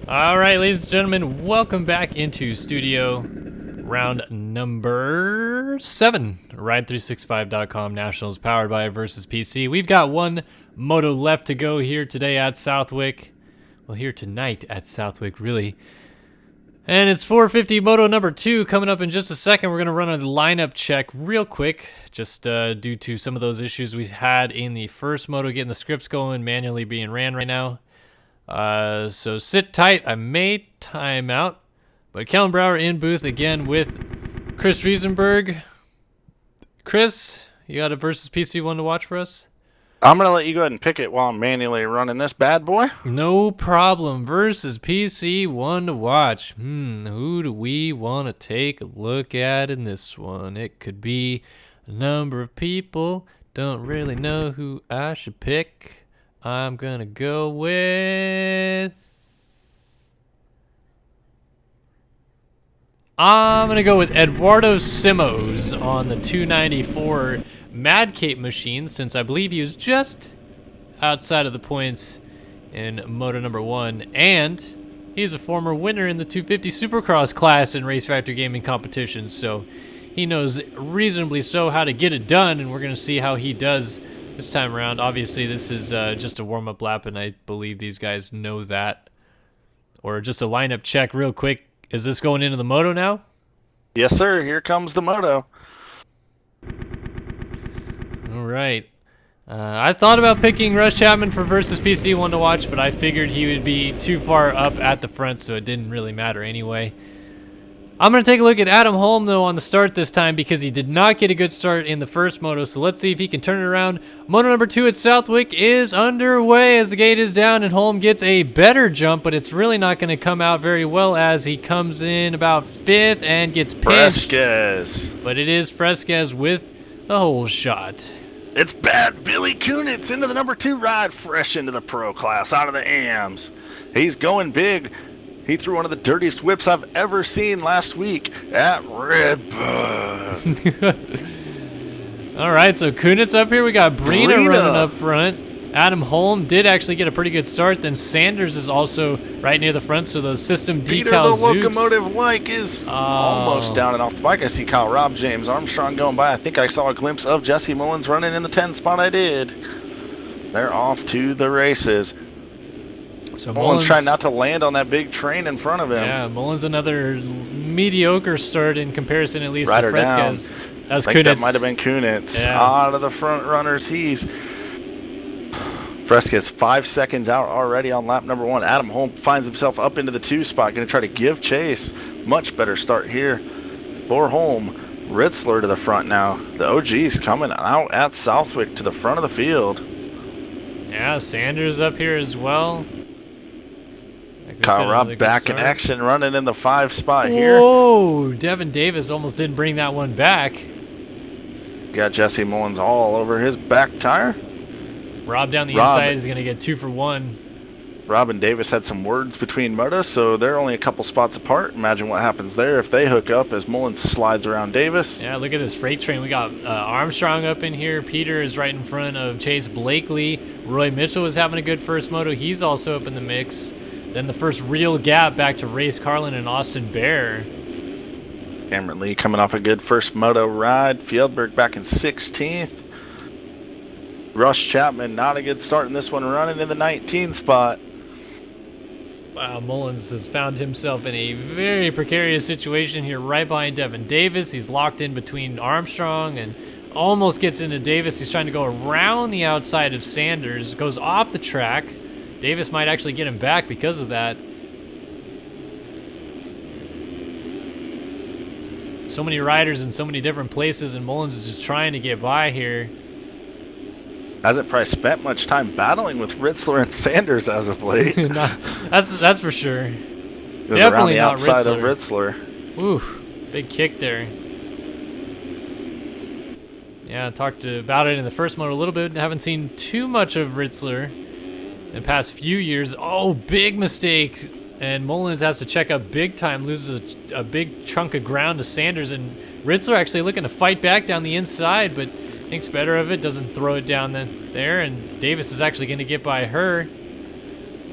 All right, ladies and gentlemen, welcome back into studio. Round number 7. Ride365.com Nationals powered by Versus PC. We've got one moto left to go here today at Southwick. Well, here tonight at Southwick, really. And it's 450 moto number 2 coming up in just a second. We're going to run a lineup check real quick, just due to some of those issues we had in the first moto, getting the scripts going, manually being ran right now. So sit tight. I may time out. But Kellen Brauer in booth again with Chris Riesenberg. Chris, you got a Versus PC one to watch for us? I'm going to let you go ahead and pick it while I'm manually running this bad boy. No problem. Versus PC one to watch. Who do we want to take a look at in this one? It could be a number of people. Don't really know who I should pick. I'm going to go with... I'm going to go with Eduardo Simos on the 294 Mad Cape machine, since I believe he was just outside of the points in Moto number 1, and he's a former winner in the 250 Supercross class in Race Factor Gaming competitions, so he knows reasonably so how to get it done, and we're going to see how he does this time around. Obviously, this is just a warm-up lap, and I believe these guys know that. Or just a lineup check real quick. Is this going into the moto now? Yes, sir. Here comes the moto. All right. I thought about picking Russ Chapman for Versus PC one to watch, but I figured he would be too far up at the front, so it didn't really matter anyway. I'm going to take a look at Adam Holm, though, on the start this time because he did not get a good start in the first moto, so let's see if he can turn it around. Moto number 2 at Southwick is underway as the gate is down, and Holm gets a better jump, but it's really not going to come out very well as he comes in about 5th and gets pinched. Fresquez. But it is Fresquez with the whole shot. It's bad Billy Kunitz into the number 2 ride, fresh into the pro class, out of the AMs. He's going big. He threw one of the dirtiest whips I've ever seen last week at Red Bull. All right, so Kunitz up here. We got Brina running up front. Adam Holm did actually get a pretty good start. Then Sanders is also right near the front, so those system Peter decal the locomotive like is almost down and off the bike. I see Kyle Robb, James Armstrong going by. I think I saw a glimpse of Jesse Mullins running in the 10 spot. I did. They're off to the races. So Mullins trying not to land on that big train in front of him. Yeah, Mullins another mediocre start in comparison, at least, to Fresquez. I think that might have been Kunitz. Yeah. Out of the front runners, he's... Fresquez 5 seconds out already on lap number 1. Adam Holm finds himself up into the 2 spot, going to try to give chase. Much better start here for Holm. Ritzler to the front now. The OG's coming out at Southwick to the front of the field. Yeah, Sanders up here as well. Kyle Robb back in action, running in the 5 spot here. Whoa, Devin Davis almost didn't bring that one back. Got Jesse Mullins all over his back tire. Robb down the inside is going to get 2 for 1. Robb and Davis had some words between motos, so they're only a couple spots apart. Imagine what happens there if they hook up as Mullins slides around Davis. Yeah, look at this freight train. We got Armstrong up in here. Peter is right in front of Chase Blakely. Roy Mitchell was having a good first moto. He's also up in the mix. Then the first real gap back to Race Carlin and Austin Bear. Cameron Lee coming off a good first moto ride. Fieldberg back in 16th. Russ Chapman, not a good start in this one, running in the 19 spot. Wow, Mullins has found himself in a very precarious situation here right behind Devin Davis. He's locked in between Armstrong and almost gets into Davis. He's trying to go around the outside of Sanders, goes off the track. Davis might actually get him back because of that. So many riders in so many different places, and Mullins is just trying to get by here. Hasn't probably spent much time battling with Ritzler and Sanders as of late. That's for sure. Definitely around the not outside Ritzler. of Ritzler. Oof, big kick there. Yeah, I talked about it in the first moto a little bit. Haven't seen too much of Ritzler in the past few years. Oh, big mistake. And Mullins has to check up big time, loses a big chunk of ground to Sanders. And Ritzler actually looking to fight back down the inside, but thinks better of it, doesn't throw it down there. And Davis is actually going to get by her.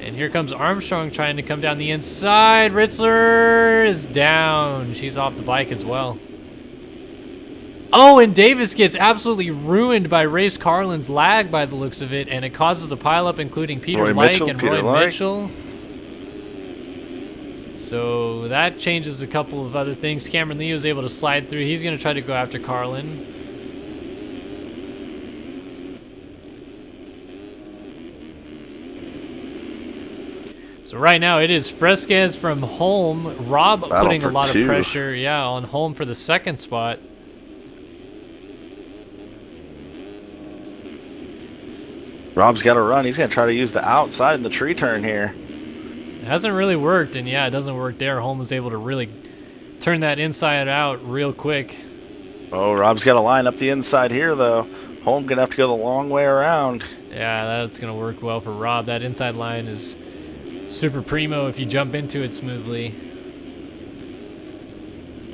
And here comes Armstrong trying to come down the inside. Ritzler is down. She's off the bike as well. Oh, and Davis gets absolutely ruined by Race Carlin's lag by the looks of it, and it causes a pileup, including Peter Like and Roy Mitchell. So that changes a couple of other things. Cameron Lee was able to slide through. He's going to try to go after Carlin. So right now it is Fresquez from Holm. Rob putting a lot of pressure, on Holm for the second spot. Rob's got to run. He's going to try to use the outside in the tree turn here. It hasn't really worked, and it doesn't work there. Holm was able to really turn that inside out real quick. Oh, Rob's got to line up the inside here, though. Holm going to have to go the long way around. Yeah, that's going to work well for Rob. That inside line is super primo if you jump into it smoothly.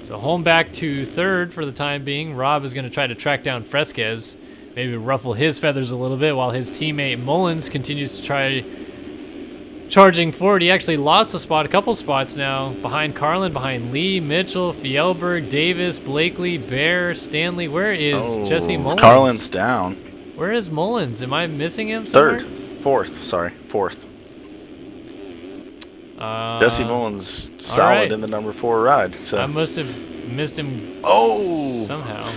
So Holm back to third for the time being. Rob is going to try to track down Fresquez, maybe ruffle his feathers a little bit, while his teammate Mullins continues to try charging forward. He actually lost a couple spots now, behind Carlin, behind Lee, Mitchell, Fjellberg, Davis, Blakely, Bear, Stanley. Where is Jesse Mullins? Carlin's down. Where is Mullins? Am I missing him somewhere? Fourth. Jesse Mullins solid in the number 4 ride. So I must have missed him somehow.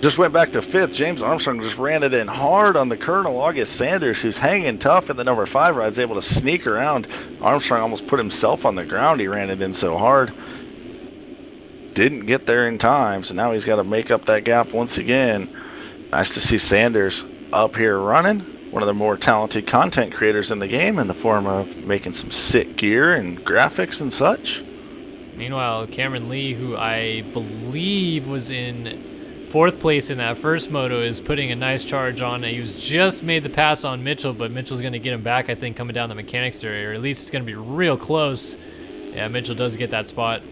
Just went back to 5th. James Armstrong just ran it in hard on the Colonel. August Sanders, who's hanging tough in the number 5 ride, is able to sneak around. Armstrong almost put himself on the ground. He ran it in so hard. Didn't get there in time, so now he's got to make up that gap once again. Nice to see Sanders up here running. One of the more talented content creators in the game in the form of making some sick gear and graphics and such. Meanwhile, Cameron Lee, who I believe was in 4th place in that first moto, is putting a nice charge on. He was just made the pass on Mitchell, but Mitchell's going to get him back, I think, coming down the mechanics area, or at least it's going to be real close. Yeah, Mitchell does get that spot.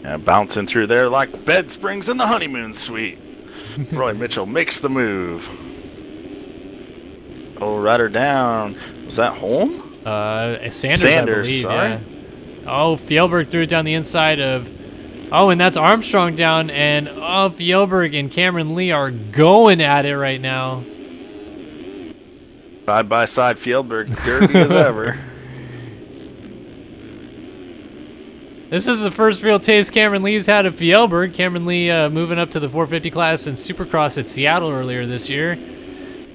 Yeah, bouncing through there like bed springs in the honeymoon suite. Roy Mitchell makes the move. Oh, rider down. Was that Holm? Sanders, I believe, sorry. yeah. Oh, Fjellberg threw it down the inside of... Oh, and that's Armstrong down, and Fjellberg and Cameron Lee are going at it right now. Side by side, Fjellberg, dirty as ever. This is the first real taste Cameron Lee's had of Fjellberg. Cameron Lee moving up to the 450 class in Supercross at Seattle earlier this year.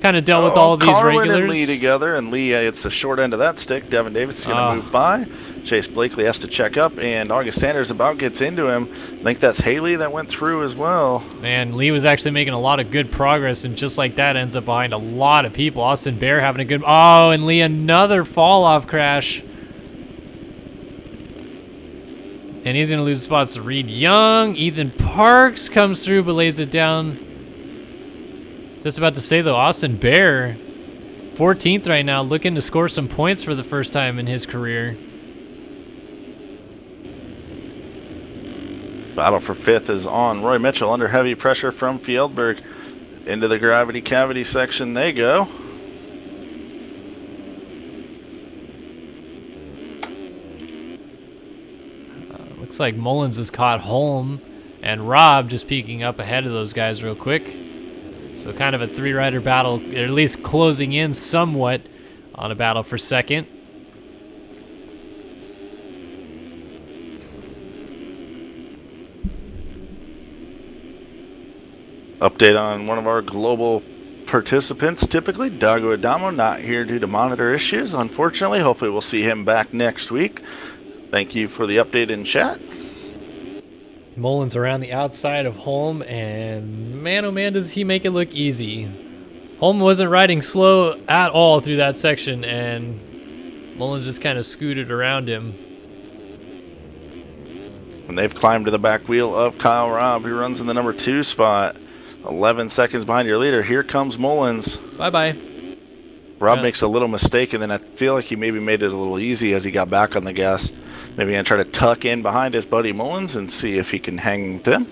Kind of dealt with all of these Carlin regulars. And Lee together, and Lee it's the short end of that stick. Devin Davis is going to move by. Chase Blakely has to check up, and August Sanders about gets into him. I think that's Haley that went through as well. Man, Lee was actually making a lot of good progress, and just like that ends up behind a lot of people. Austin Bear having a good... Oh, and Lee another fall-off crash. And he's going to lose spots to Reed Young. Ethan Parks comes through but lays it down. Just about to say, though, Austin Bear, 14th right now, looking to score some points for the first time in his career. Battle for 5th is on. Roy Mitchell under heavy pressure from Fjellberg. Into the gravity cavity section they go. Looks like Mullins has caught Holm, and Rob just peeking up ahead of those guys real quick. So kind of a 3-rider battle, at least closing in somewhat on a battle for second. Update on one of our global participants, typically, Dago Adamo, not here due to monitor issues, unfortunately. Hopefully we'll see him back next week. Thank you for the update in chat. Mullins around the outside of Holm, and man, oh man, does he make it look easy. Holm wasn't riding slow at all through that section, and Mullins just kind of scooted around him. And they've climbed to the back wheel of Kyle Robb, who runs in the number 2 spot. 11 seconds behind your leader. Here comes Mullins. Bye-bye. Rob makes a little mistake, and then I feel like he maybe made it a little easy as he got back on the gas. Maybe going to try to tuck in behind his buddy Mullins and see if he can hang with him.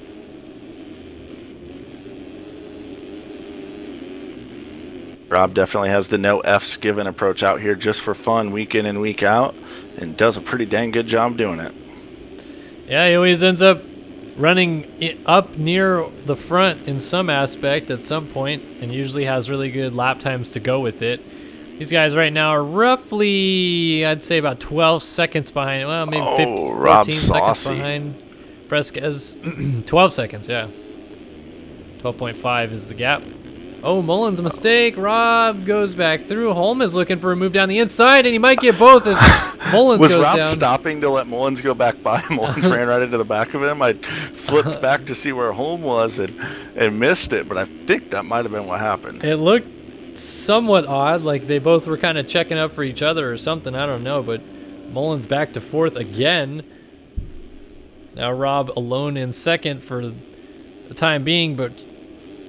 Rob definitely has the no F's given approach out here just for fun, week in and week out, and does a pretty dang good job doing it. Yeah, he always ends up running up near the front in some aspect at some point, and usually has really good lap times to go with it. These guys right now are roughly, I'd say, about 12 seconds behind. Well, maybe 14 seconds behind Fresquez. 12 seconds, yeah. 12.5 is the gap. Oh, Mullins' mistake. Rob goes back through. Holm is looking for a move down the inside, and he might get both as Mullins goes Rob down. Was Rob stopping to let Mullins go back by? Mullins ran right into the back of him. I flipped back to see where Holm was and missed it, but I think that might have been what happened. It looked somewhat odd, like they both were kind of checking up for each other or something. I don't know, but Mullins back to fourth again. Now Rob alone in second for the time being, but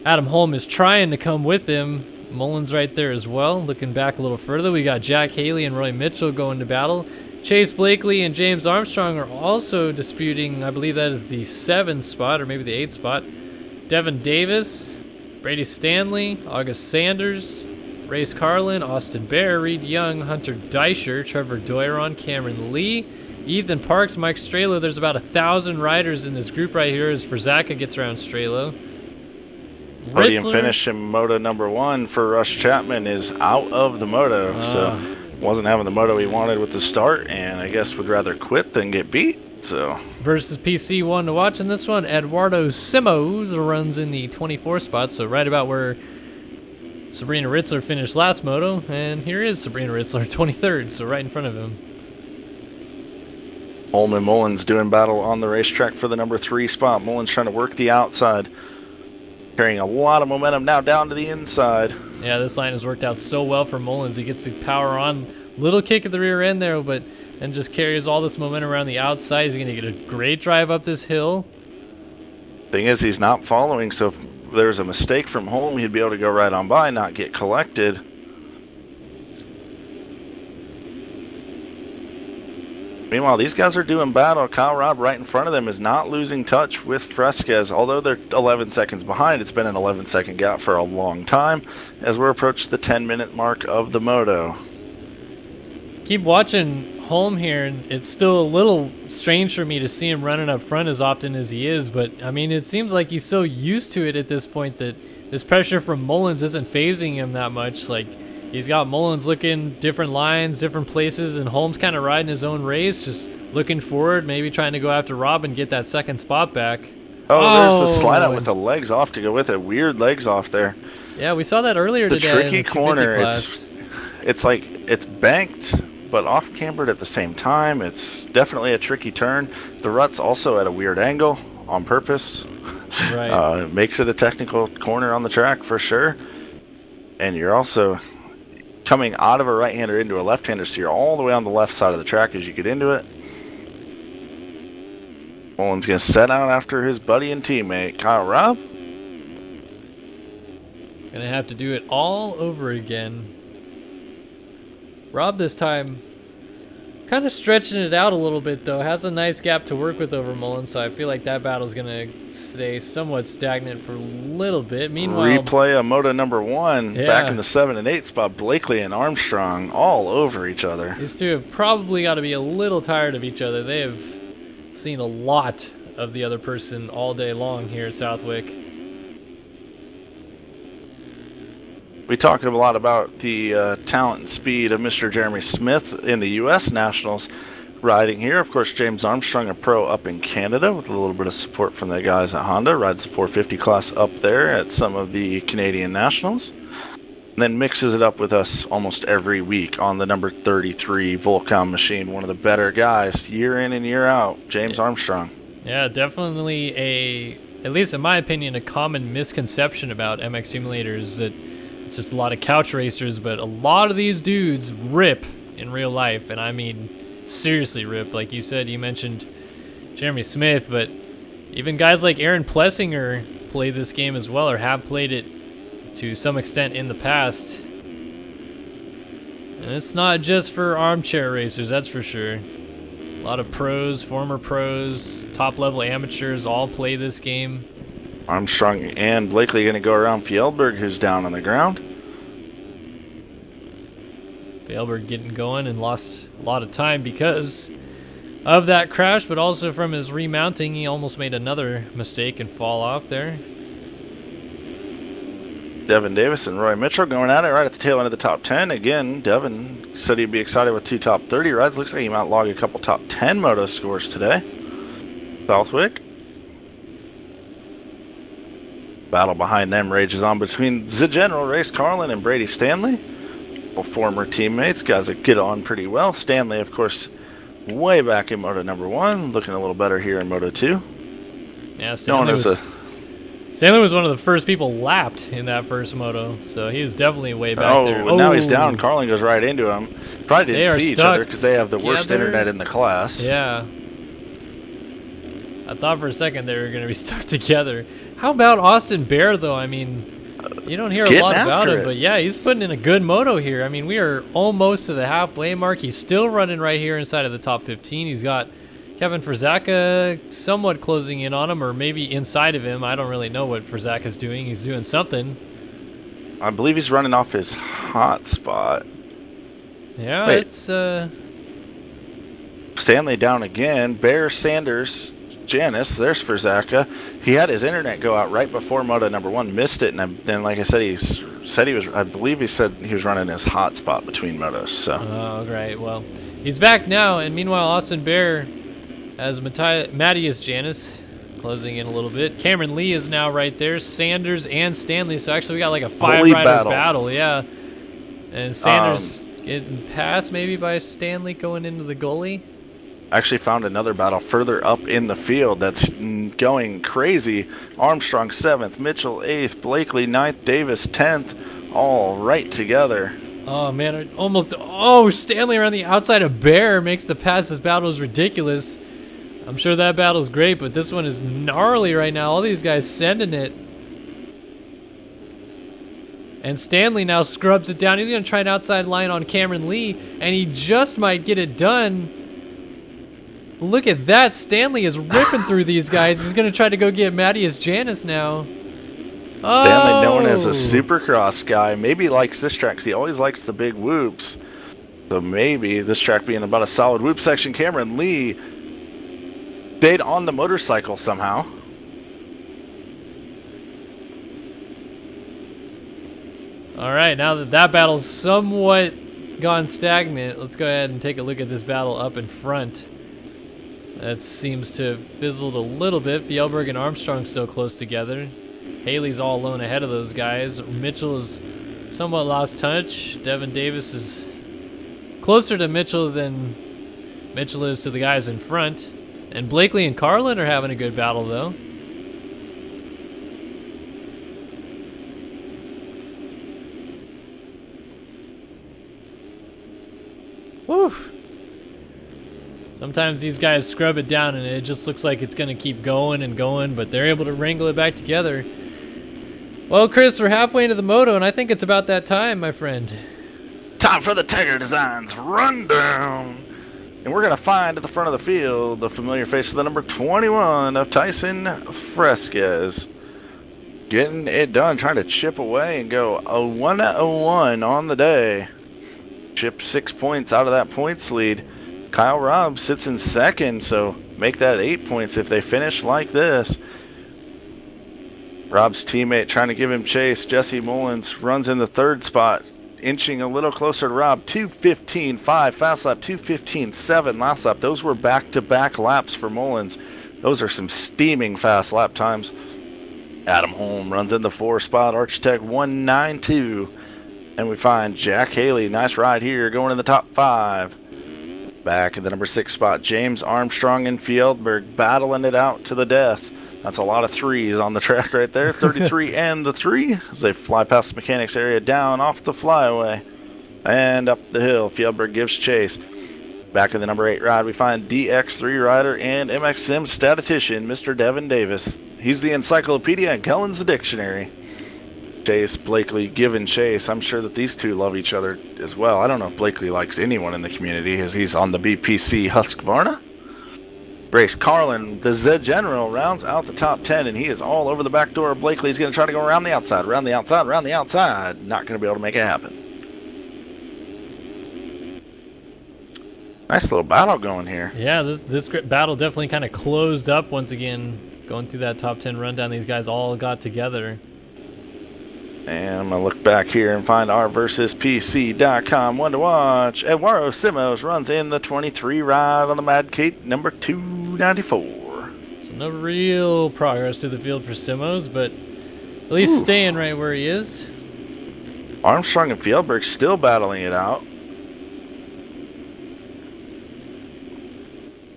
Adam Holm is trying to come with him. Mullins right there as well. Looking back a little further, we got Jack Haley and Roy Mitchell going to battle. Chase Blakely and James Armstrong are also disputing, I believe that is the 7 spot or maybe the 8 spot. Devin Davis, Brady Stanley, August Sanders, Race Carlin, Austin Bear, Reed Young, Hunter Deischer, Trevor Doiron, Cameron Lee, Ethan Parks, Mike Strelo. There's about 1,000 riders in this group right here as Verzaka gets around Strelo. Podium finish in moto number 1 for Rush Chapman is out of the moto, so wasn't having the moto he wanted with the start, and I guess would rather quit than get beat. So versus PC1 to watch in this one, Eduardo Simos runs in the 24 spot, so right about where Sabrina Ritzler finished last moto, and here is Sabrina Ritzler, 23rd, so right in front of him. Holm and Mullins doing battle on the racetrack for the number 3 spot. Mullins trying to work the outside, carrying a lot of momentum now down to the inside. Yeah, this line has worked out so well for Mullins. He gets the power on, little kick at the rear end there, but and just carries all this momentum around the outside. He's going to get a great drive up this hill. Thing is, he's not following, so if there's a mistake from Holm, he'd be able to go right on by, not get collected. Meanwhile, these guys are doing battle. Kyle Robb right in front of them is not losing touch with Fresquez. Although they're 11 seconds behind, it's been an 11-second gap for a long time as we're approaching the 10-minute mark of the moto. Keep watching Holm here, and it's still a little strange for me to see him running up front as often as he is, but I mean, it seems like he's so used to it at this point that this pressure from Mullins isn't phasing him that much. Like, he's got Mullins looking different lines, different places, and Holmes kind of riding his own race, just looking forward, maybe trying to go after Rob and get that second spot back. Oh, there's the slide out with the legs off to go with it. Weird legs off there. Yeah, we saw that earlier today. The tricky in the corner. class. It's like it's banked, but off cambered at the same time. It's definitely a tricky turn. The rut's also at a weird angle on purpose. Right. It makes it a technical corner on the track for sure. And you're also coming out of a right-hander into a left-hander, so you're all the way on the left side of the track as you get into it. Mullins going to set out after his buddy and teammate, Kyle Robb. Gonna have to do it all over again. Rob this time kind of stretching it out a little bit, though. Has a nice gap to work with over Mullins, so I feel like that battle's going to stay somewhat stagnant for a little bit. Meanwhile, replay of moto number 1 back in the 7 and 8 spot. Blakely and Armstrong all over each other. These two have probably got to be a little tired of each other. They have seen a lot of the other person all day long here at Southwick. We talk a lot about the talent and speed of Mr. Jeremy Smith in the U.S. Nationals riding here. Of course, James Armstrong, a pro up in Canada with a little bit of support from the guys at Honda. Rides the 450 class up there at some of the Canadian Nationals. And then mixes it up with us almost every week on the number 33 Volcom machine. One of the better guys year in and year out, James Armstrong. Yeah, definitely at least in my opinion, a common misconception about MX simulators that it's just a lot of couch racers, but a lot of these dudes rip in real life, and I mean seriously rip. Like you said, you mentioned Jeremy Smith, but even guys like Aaron Plessinger play this game as well, or have played it to some extent in the past. And it's not just for armchair racers, that's for sure. A lot of pros, former pros, top-level amateurs all play this game. Armstrong and Blakely going to go around Fjellberg, who's down on the ground. Fjellberg getting going and lost a lot of time because of that crash, but also from his remounting. He almost made another mistake and fall off there. Devin Davis and Roy Mitchell going at it right at the tail end of the top 10. Again, Devin said he'd be excited with 2 top 30 rides. Looks like he might log a couple top 10 moto scores today. Southwick. Battle behind them rages on between the General, Race Carlin, and Brady Stanley. Both former teammates, guys that get on pretty well. Stanley, of course, way back in Moto number 1, looking a little better here in Moto 2. Yeah, Stanley was one of the first people lapped in that first moto, so he was definitely way back there. Oh, now he's down. Carlin goes right into him. Probably didn't see each other because they have the worst together. internet in the class. Yeah. I thought for a second they were going to be stuck together. How about Austin Bear, though? I mean, you don't hear a lot about him, but yeah, he's putting in a good moto here. I mean, we are almost to the halfway mark. He's still running right here inside of the top 15. He's got Kevin Frazaka somewhat closing in on him, or maybe inside of him. I don't really know what Frazaka's doing. He's doing something. I believe he's running off his hot spot. Yeah, wait. it's Stanley down again. Bear, Sanders, Janice. There's Frazaka. He had his internet go out right before Moto number 1, missed it, and then, like I said, he was. I believe he said he was running his hot spot between motos. So. Oh, great. Well, he's back now, and meanwhile, Austin Bear has Matthias Janis closing in a little bit. Cameron Lee is now right there. Sanders and Stanley. So actually, we got like a 5-rider battle. Yeah. And Sanders getting passed maybe by Stanley going into the goalie. Actually found another battle further up in the field that's going crazy. Armstrong 7th, Mitchell 8th, Blakely 9th, Davis 10th, all right together. Oh, man. Almost. Oh, Stanley around the outside of Bear makes the pass. This battle is ridiculous. I'm sure that battle's great, but this one is gnarly right now. All these guys sending it. And Stanley now scrubs it down. He's going to try an outside line on Cameron Lee, and he just might get it done. Look at that. Stanley is ripping through these guys. He's going to try to go get Matthias Janis now. Oh. Stanley, known as a supercross guy, maybe likes this track because he always likes the big whoops. So maybe this track being about a solid whoop section. Cameron Lee stayed on the motorcycle somehow. All right, now that that battle's somewhat gone stagnant, let's go ahead and take a look at this battle up in front. That seems to have fizzled a little bit. Fjellberg and Armstrong still close together. Haley's all alone ahead of those guys. Mitchell is somewhat lost touch. Devin Davis is closer to Mitchell than Mitchell is to the guys in front. And Blakely and Carlin are having a good battle, though. Woo! Sometimes these guys scrub it down and it just looks like it's going to keep going and going, but they're able to wrangle it back together. Well, Chris, we're halfway into the moto, and I think it's about that time, my friend. Time for the Tiger Designs Rundown. And we're going to find at the front of the field the familiar face of the number 21 of Tyson Fresquez. Getting it done, trying to chip away and go a 1-1 on the day. Chip 6 points out of that points lead. Kyle Robb sits in second, so make that 8 points if they finish like this. Robb's teammate trying to give him chase. Jesse Mullins runs in the third spot, inching a little closer to Robb. 2:15.5 fast lap, 2:15.7 last lap. Those were back-to-back laps for Mullins. Those are some steaming fast lap times. Adam Holm runs in the 4 spot. Architect 192. And we find Jack Haley. Nice ride here, going in the top 5. Back in the number 6 spot, James Armstrong and Fjellberg battling it out to the death. That's a lot of 3s on the track right there. 33 and the 3 as they fly past the mechanics area, down off the flyaway and up the hill. Fjellberg gives chase. Back in the number 8 ride, we find DX3 rider and MX Sim statistician, Mr. Devin Davis. He's the encyclopedia and Kellen's the dictionary. Chase, Blakely giving chase. I'm sure that these two love each other as well. I don't know if Blakely likes anyone in the community as he's on the BPC Husqvarna. Race Carlin, the Z General, rounds out the top 10, and he is all over the back door of Blakely. He's going to try to go around the outside, around the outside, around the outside. Not going to be able to make it happen. Nice little battle going here. Yeah, this battle definitely kind of closed up once again. Going through that top 10 rundown, these guys all got together. And I'm going to look back here and find our versus PC.com one to watch. Eduardo Simos runs in the 23 ride on the Mad Cape number 294. So no real progress to the field for Simos, but at least staying right where he is. Armstrong and Fjellberg still battling it out.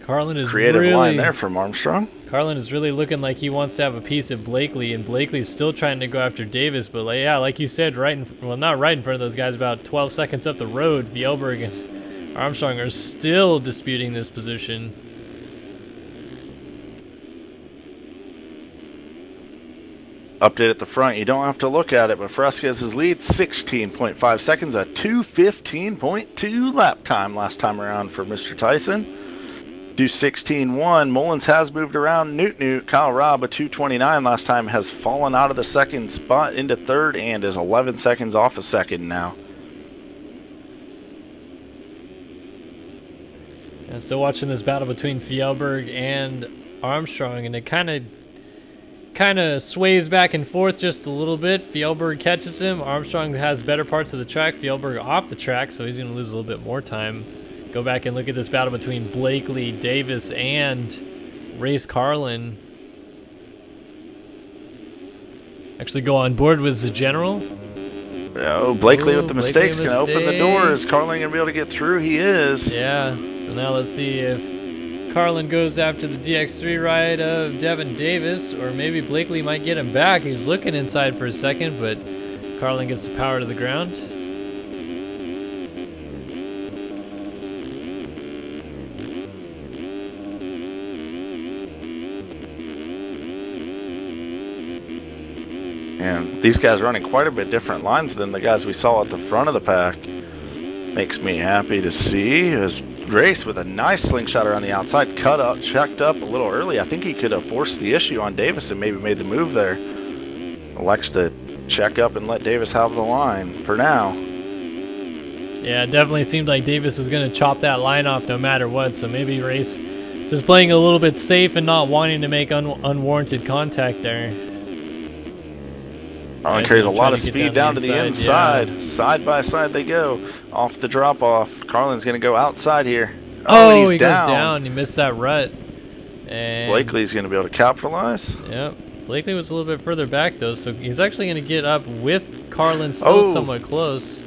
Carlin is Creative line there from Armstrong. Carlin is really looking like he wants to have a piece of Blakely, and Blakely's still trying to go after Davis. But yeah, like you said, not right in front of those guys, about 12 seconds up the road, Fjellberg and Armstrong are still disputing this position. Update at the front, you don't have to look at it, but Fresquez's lead 16.5 seconds, a 2:15.2 lap time last time around for Mr. Tyson. 2:16.1. Mullins has moved around. Newt. Kyle Robb, a 2:29 last time, has fallen out of the second spot into third and is 11 seconds off a second now. And still watching this battle between Fjellberg and Armstrong, and it kind of sways back and forth just a little bit. Fjellberg catches him. Armstrong has better parts of the track. Fjellberg off the track, so he's going to lose a little bit more time. Go back and look at this battle between Blakely, Davis, and Race Carlin. Actually go on board with the general. Oh, Blakely with the mistakes going to open the door. Is Carlin going to be able to get through? He is. Yeah, so now let's see if Carlin goes after the DX3 ride of Devin Davis, or maybe Blakely might get him back. He's looking inside for a second, but Carlin gets the power to the ground. And these guys running quite a bit different lines than the guys we saw at the front of the pack. Makes me happy to see. His Grace with a nice slingshot around the outside, cut up, checked up a little early. I think he could have forced the issue on Davis and maybe made the move there. Elects to check up and let Davis have the line for now. Yeah, it definitely seemed like Davis was going to chop that line off no matter what, so maybe Race just playing a little bit safe and not wanting to make unwarranted contact there. Carlin carries a lot of speed down to the inside. Yeah. Side by side they go. Off the drop-off. Carlin's going to go outside here. Oh, he goes down. He missed that rut. And Blakely's going to be able to capitalize. Yep. Blakely was a little bit further back, though, so he's actually going to get up with Carlin still somewhat close.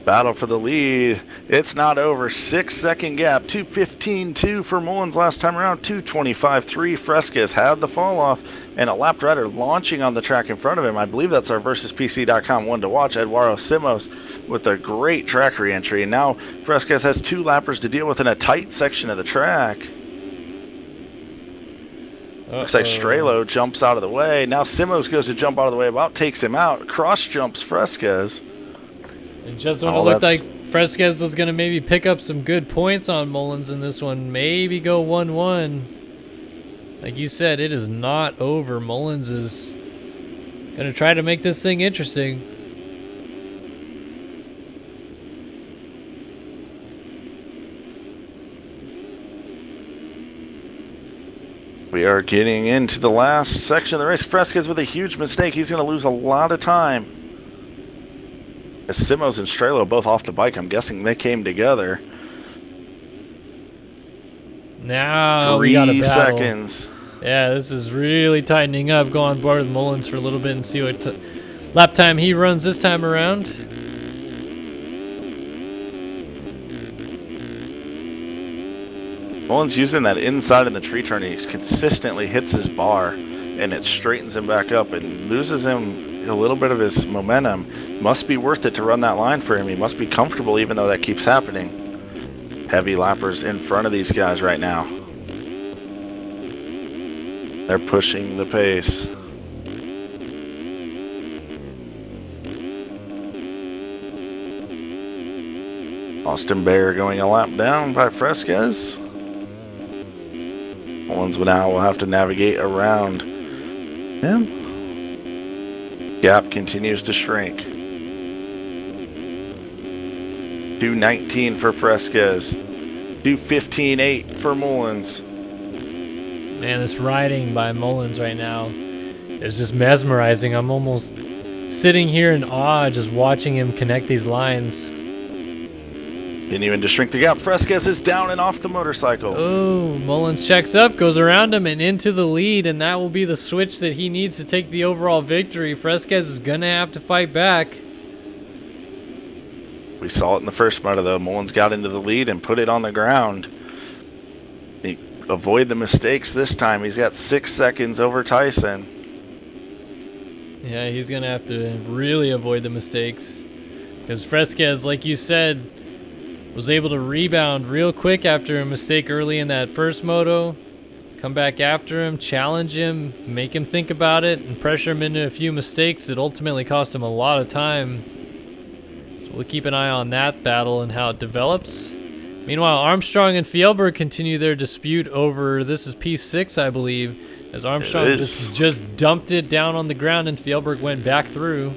Battle for the lead. It's not over. 6-second gap. 2:15.2 for Mullins last time around. 2:25.3. Fresquez had the fall off. And a lapped rider launching on the track in front of him. I believe that's our versus PC.com one to watch. Eduardo Simos with a great track re-entry. And now Fresquez has two lappers to deal with in a tight section of the track. Looks like Strelo jumps out of the way. Now Simos goes to jump out of the way. About takes him out. Cross jumps Fresquez. And just when it looked like Fresquez was going to maybe pick up some good points on Mullins in this one, maybe go 1-1. Like you said, it is not over. Mullins is going to try to make this thing interesting. We are getting into the last section of the race. Fresquez with a huge mistake. He's going to lose a lot of time. As Simos and Strelo both off the bike, I'm guessing they came together. Now we got a battle. 3 seconds. Yeah, this is really tightening up. Go on board with Mullins for a little bit and see what lap time he runs this time around. Mullins using that inside in the tree turn. He consistently hits his bar, and it straightens him back up and loses him a little bit of his momentum. Must be worth it to run that line for him. He must be comfortable even though that keeps happening. Heavy lappers in front of these guys right now. They're pushing the pace. Austin Bear going a lap down by Fresquez. Mullins now will have to navigate around him. Gap continues to shrink. 2:19 for Fresquez. do 15.8 for Mullins. Man, this riding by Mullins right now is just mesmerizing. I'm almost sitting here in awe just watching him connect these lines. Didn't even just shrink the gap. Fresquez is down and off the motorcycle. Oh, Mullins checks up, goes around him and into the lead, and that will be the switch that he needs to take the overall victory. Fresquez is going to have to fight back. We saw it in the first moto, though. Mullins got into the lead and put it on the ground. He avoid the mistakes this time. He's got 6 seconds over Tyson. Yeah, he's going to have to really avoid the mistakes. Because Fresquez, like you said, was able to rebound real quick after a mistake early in that first moto. Come back after him, challenge him, make him think about it, and pressure him into a few mistakes that ultimately cost him a lot of time. So we'll keep an eye on that battle and how it develops. Meanwhile, Armstrong and Fjellberg continue their dispute over, this is P6, I believe, as Armstrong just dumped it down on the ground and Fjellberg went back through.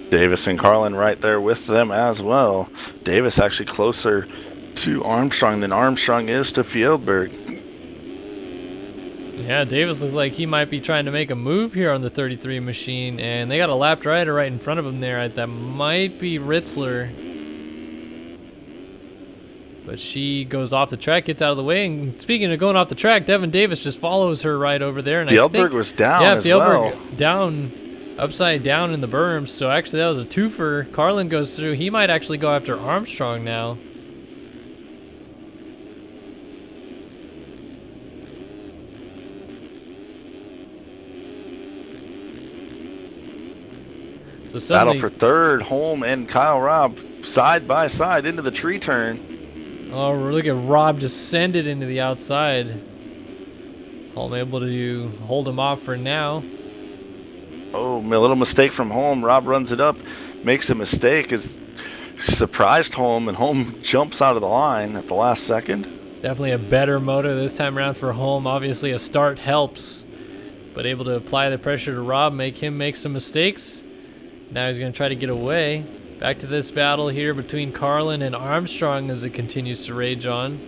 Davis and Carlin right there with them as well. Davis actually closer to Armstrong than Armstrong is to Fjellberg. Yeah, Davis looks like he might be trying to make a move here on the 33 machine, and they got a lapped rider right in front of him there. That might be Ritzler. But she goes off the track, gets out of the way, and speaking of going off the track, Devin Davis just follows her right over there. And Fjellberg was down as Fjellberg well. Down, upside down in the berms, so actually that was a twofer. Carlin goes through. He might actually go after Armstrong now. So battle for third, Holm and Kyle Robb side by side into the tree turn. Oh, look at Robb descended into the outside. Holm able to hold him off for now. Oh, a little mistake from Holm. Robb runs it up, makes a mistake, is surprised Holm, and Holm jumps out of the line at the last second. Definitely a better moto this time around for Holm. Obviously a start helps, but able to apply the pressure to Robb, make him make some mistakes. Now he's going to try to get away. Back to this battle here between Carlin and Armstrong as it continues to rage on.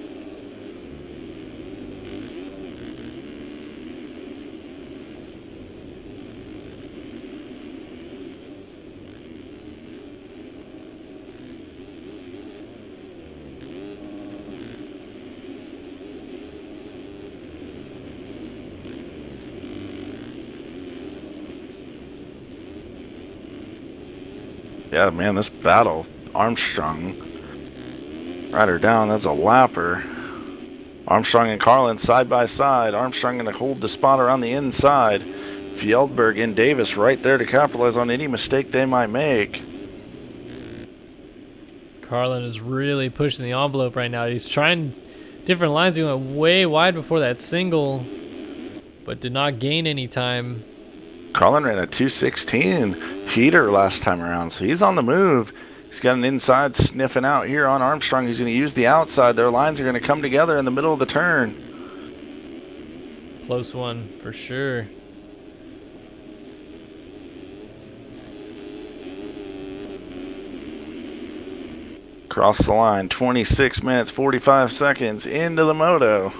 Yeah, man, this battle, Armstrong, right her down, that's a lapper. Armstrong and Carlin side by side. Armstrong going to hold the spot around the inside. Fjellberg and Davis right there to capitalize on any mistake they might make. Carlin is really pushing the envelope right now. He's trying different lines. He went way wide before that single, but did not gain any time. Carlin ran a 2:16 heater last time around, so he's on the move. He's got an inside sniffing out here on Armstrong. He's going to use the outside. Their lines are going to come together in the middle of the turn. Close one for sure. Across the line, 26 minutes, 45 seconds into the moto.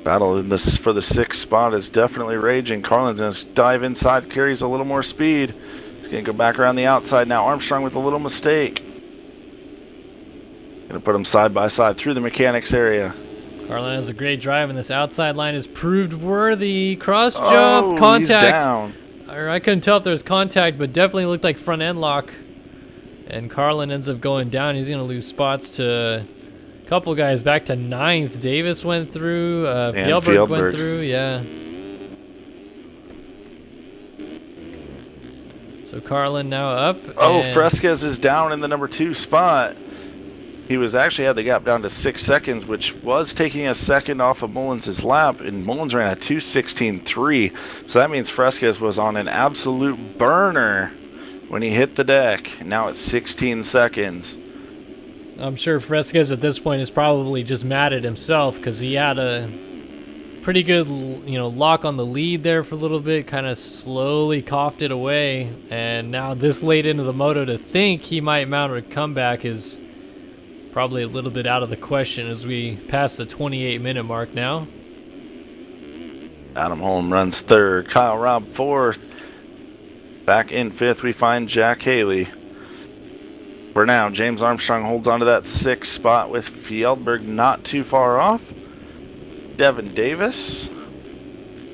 Battle in this for the sixth spot is definitely raging. Carlin's going to dive inside, carries a little more speed. He's going to go back around the outside now. Armstrong with a little mistake. Going to put them side by side through the mechanics area. Carlin has a great drive, and this outside line is proved worthy. Cross jump, contact. He's down. I couldn't tell if there was contact, but definitely looked like front end lock. And Carlin ends up going down. He's going to lose spots to a couple guys back to 9th. Davis went through. Fjellberg went through. Yeah. So Carlin now up. Oh, Fresquez is down in the number 2 spot. He was actually had the gap down to 6 seconds, which was taking a second off of Mullins' lap, and Mullins ran a 2:16.3. So that means Fresquez was on an absolute burner when he hit the deck. Now it's 16 seconds. I'm sure Fresquez at this point is probably just mad at himself because he had a pretty good, lock on the lead there for a little bit, kind of slowly coughed it away, and now this late into the moto to think he might mount a comeback is probably a little bit out of the question as we pass the 28-minute mark now. Adam Holm runs third. Kyle Robb fourth. Back in fifth, we find Jack Haley. For now, James Armstrong holds on to that sixth spot with Fjellberg not too far off. Devin Davis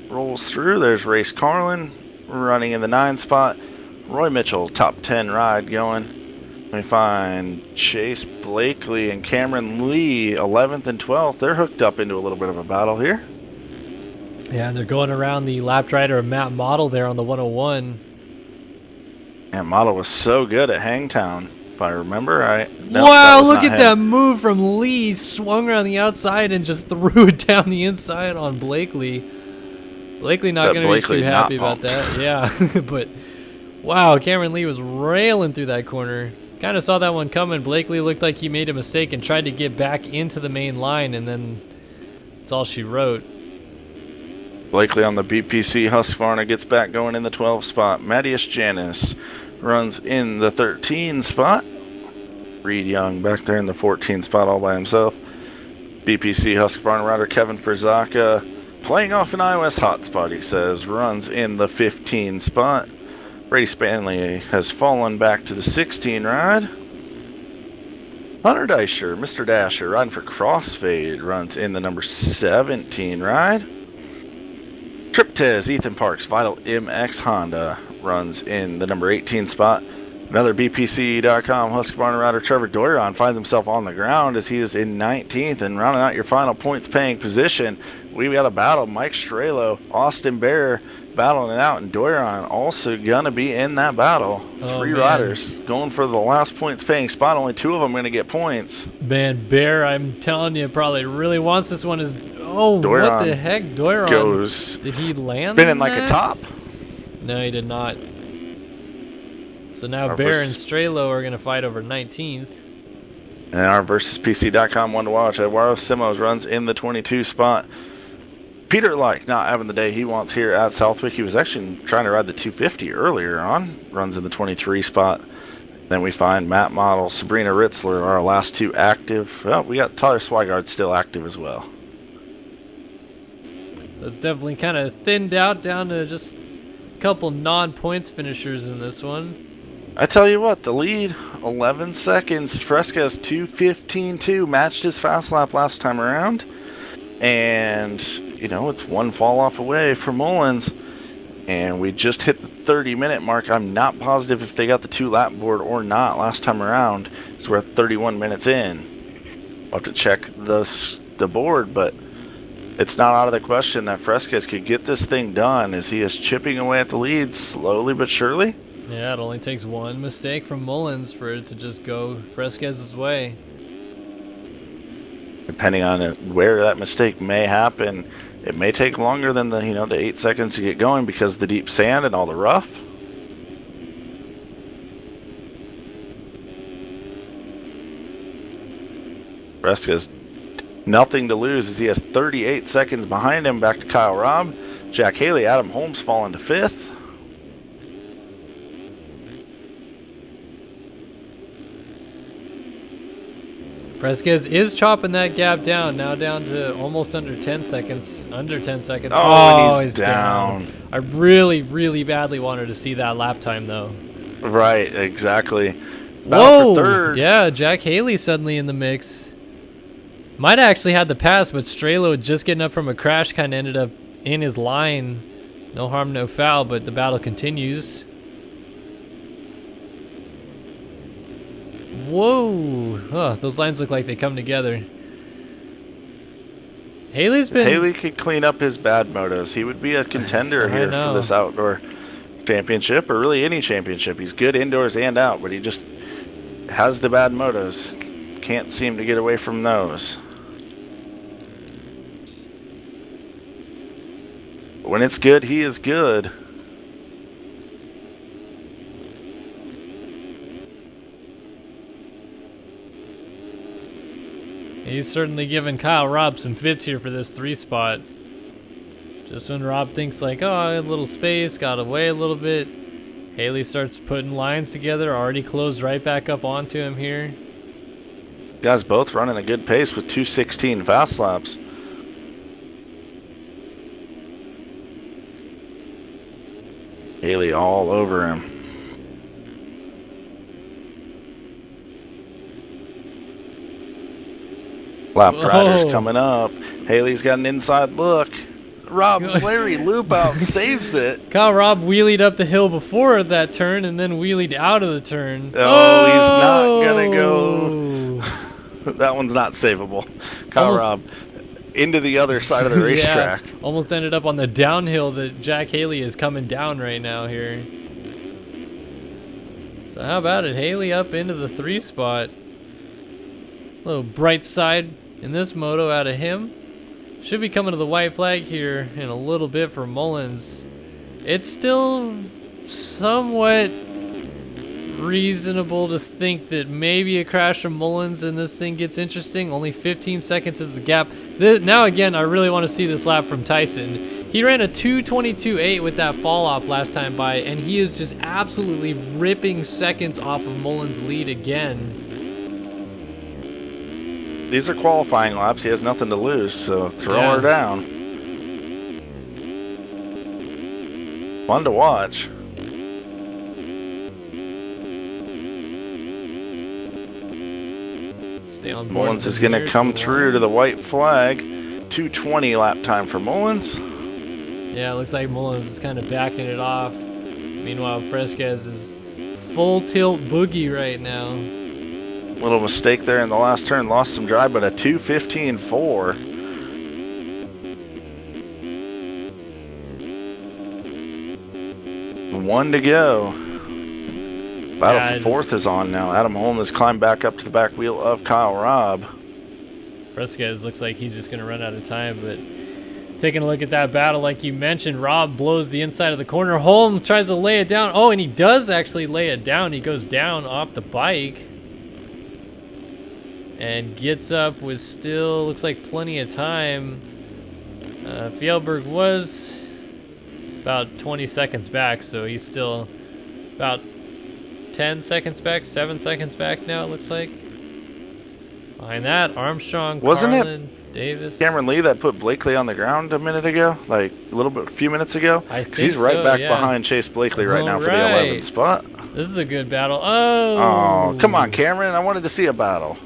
rolls through. There's Race Carlin running in the 9 spot. Roy Mitchell, top 10 ride going. We find Chase Blakely and Cameron Lee, 11th and 12th. They're hooked up into a little bit of a battle here. Yeah, and they're going around the lap rider Matt Model there on the 101. And Model was so good at Hangtown, if I remember right. No, wow, look at that move from Lee. Swung around the outside and just threw it down the inside on Blakely. Blakely not going to be too happy about that. Yeah, but wow, Cameron Lee was railing through that corner. Kind of saw that one coming. Blakely looked like he made a mistake and tried to get back into the main line, and then that's all she wrote. Blakely on the BPC Husqvarna gets back going in the 12 spot. Matthias Janis runs in the 13 spot. Reed Young back there in the 14 spot all by himself. BPC Husqvarna rider Kevin Ferzaka playing off an iOS hotspot, he says, runs in the 15 spot. Brady Spanley has fallen back to the 16 ride. Hunter Deischer, Mr. Dasher, riding for Crossfade, runs in the number 17 ride. Triptez, Ethan Parks, Vital MX Honda, runs in the number 18 spot. Another BPC.com Husqvarna rider, Trevor Doiron, finds himself on the ground as he is in 19th. And rounding out your final points paying position, we've got a battle. Mike Strelo, Austin Bear battling it out, and Doiron also gonna be in that battle. Three riders going for the last points paying spot. Only 2 of them gonna get points. Man, Bear, I'm telling you, probably really wants this one. Doiron, what the heck? Doiron goes. Did he land? Spinning like a top. No, he did not. So now Bear and Strelo are gonna fight over 19th. And our versus PC.com one to watch. Eduardo Simos runs in the 22 spot. Peter Like not having the day he wants here at Southwick. He was actually trying to ride the 250 earlier on. Runs in the 23 spot. Then we find Matt Model, Sabrina Ritzler are our last 2 active. Well, we got Tyler Swigard still active as well. That's definitely kind of thinned out down to just a couple non-points finishers in this one. I tell you what, the lead, 11 seconds. Fresquez 2:15.2, matched his fast lap last time around. And, you know, it's 1 fall off away for Mullins. And we just hit the 30-minute mark. I'm not positive if they got the 2 lap board or not last time around. So we're at 31 minutes in. I'll have to check the board, but it's not out of the question that Fresquez could get this thing done as he is chipping away at the lead slowly but surely. Yeah, it only takes 1 mistake from Mullins for it to just go Fresquez's way. Depending on where that mistake may happen, it may take longer than the 8 seconds to get going because of the deep sand and all the rough. Fresquez, nothing to lose as he has 38 seconds behind him. Back to Kyle Robb. Jack Haley, Adam Holmes falling to 5th. Fresquez is chopping that gap down, now down to almost under 10 seconds. Under 10 seconds. Oh, he's down. I really, really badly wanted to see that lap time, though. Right, exactly. Whoa! For third. Yeah, Jack Haley suddenly in the mix. Might have actually had the pass, but Strelo just getting up from a crash kind of ended up in his line. No harm, no foul, but the battle continues. Whoa! Oh, those lines look like they come together. Haley could clean up his bad motos. He would be a contender here for this outdoor championship, or really any championship. He's good indoors and out, but he just has the bad motos. Can't seem to get away from those. When it's good, he is good. He's certainly giving Kyle Robb some fits here for this 3 spot. Just when Robb thinks like, oh, a little space, got away a little bit, Haley starts putting lines together, already closed right back up onto him here. Guys both running a good pace with 2:16 fast laps. Haley all over him. Lap rider's coming up. Haley's got an inside look. Rob Larry loop out saves it. Kyle Rob wheelied up the hill before that turn and then wheelied out of the turn. Oh, he's not gonna go. That one's not savable. Kyle Rob into the other side of the racetrack. Yeah, almost ended up on the downhill that Jack Haley is coming down right now here. So how about it? Haley up into the 3 spot. A little bright side in this moto out of him. Should be coming to the white flag here in a little bit for Mullins. It's still somewhat reasonable to think that maybe a crash from Mullins and this thing gets interesting. Only 15 seconds is the gap. Now again, I really want to see this lap from Tyson. He ran a 2:22.8 with that fall off last time by, and he is just absolutely ripping seconds off of Mullins' lead again. These are qualifying laps. He has nothing to lose, so throw her down. Fun to watch. Stay on board. Mullins is going to come through to the white flag. 2:20 lap time for Mullins. Yeah, it looks like Mullins is kind of backing it off. Meanwhile, Fresquez is full tilt boogie right now. Little mistake there in the last turn, lost some drive, but a 2:15.4. One to go. Battle for fourth is on now. Adam Holm has climbed back up to the back wheel of Kyle Robb. Fresquez looks like he's just going to run out of time, but taking a look at that battle, like you mentioned, Robb blows the inside of the corner. Holm tries to lay it down. Oh, and he does actually lay it down. He goes down off the bike and gets up with still, looks like plenty of time. Fjellberg was about 20 seconds back, so he's still about 10 seconds back, 7 seconds back now, it looks like. Behind that, Armstrong, Wasn't Carlin, Davis. Cameron Lee that put Blakely on the ground a minute ago, like a few minutes ago? Because he's right back behind Chase Blakely right now for the 11th spot. This is a good battle. Oh! Oh, come on, Cameron. I wanted to see a battle.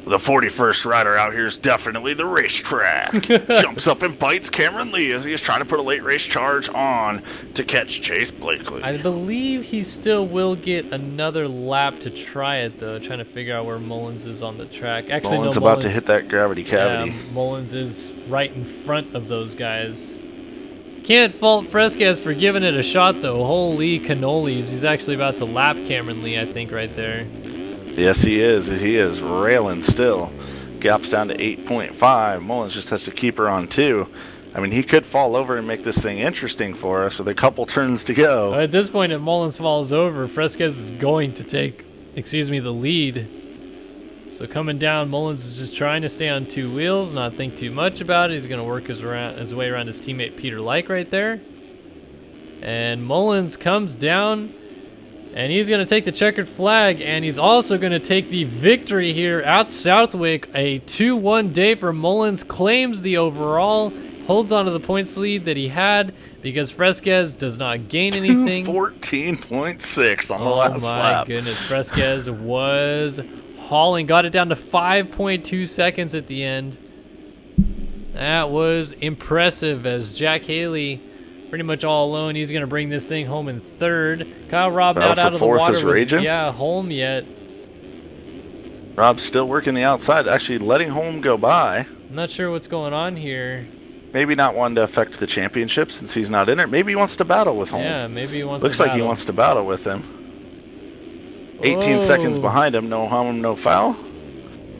The 41st rider out here is definitely the racetrack. Jumps up and bites Cameron Lee as he is trying to put a late race charge on to catch Chase Blakely. I believe he still will get another lap to try it, though, trying to figure out where Mullins is on the track. Actually, Mullins no, about to hit that gravity cavity. Yeah, Mullins is right in front of those guys. Can't fault Fresquez for giving it a shot, though. Holy cannolis. He's actually about to lap Cameron Lee, I think, right there. Yes, he is. He is railing still. Gap's down to 8.5. Mullins just has to keep her on 2. I mean, he could fall over and make this thing interesting for us with a couple turns to go. At this point, if Mullins falls over, Fresquez is going to take, the lead. So coming down, Mullins is just trying to stay on 2 wheels, not think too much about it. He's going to work his way around his teammate Peter Like right there. And Mullins comes down. And he's going to take the checkered flag, and he's also going to take the victory here at Southwick. A 2-1 day for Mullins, claims the overall, holds on to the points lead that he had because Fresquez does not gain anything. 14.6 on the last lap. Oh my goodness, Fresquez was hauling, got it down to 5.2 seconds at the end. That was impressive as Jack Haley pretty much all alone. He's going to bring this thing home in 3rd. Kyle Robb not out of the water with, Holm yet. Robb's still working the outside, actually letting Holm go by. I'm not sure what's going on here. Maybe not wanting to affect the championship since he's not in it. Maybe he wants to battle with Holm. Yeah, maybe he wants Looks to like he wants to battle with him. 18 seconds behind him, no harm, no foul.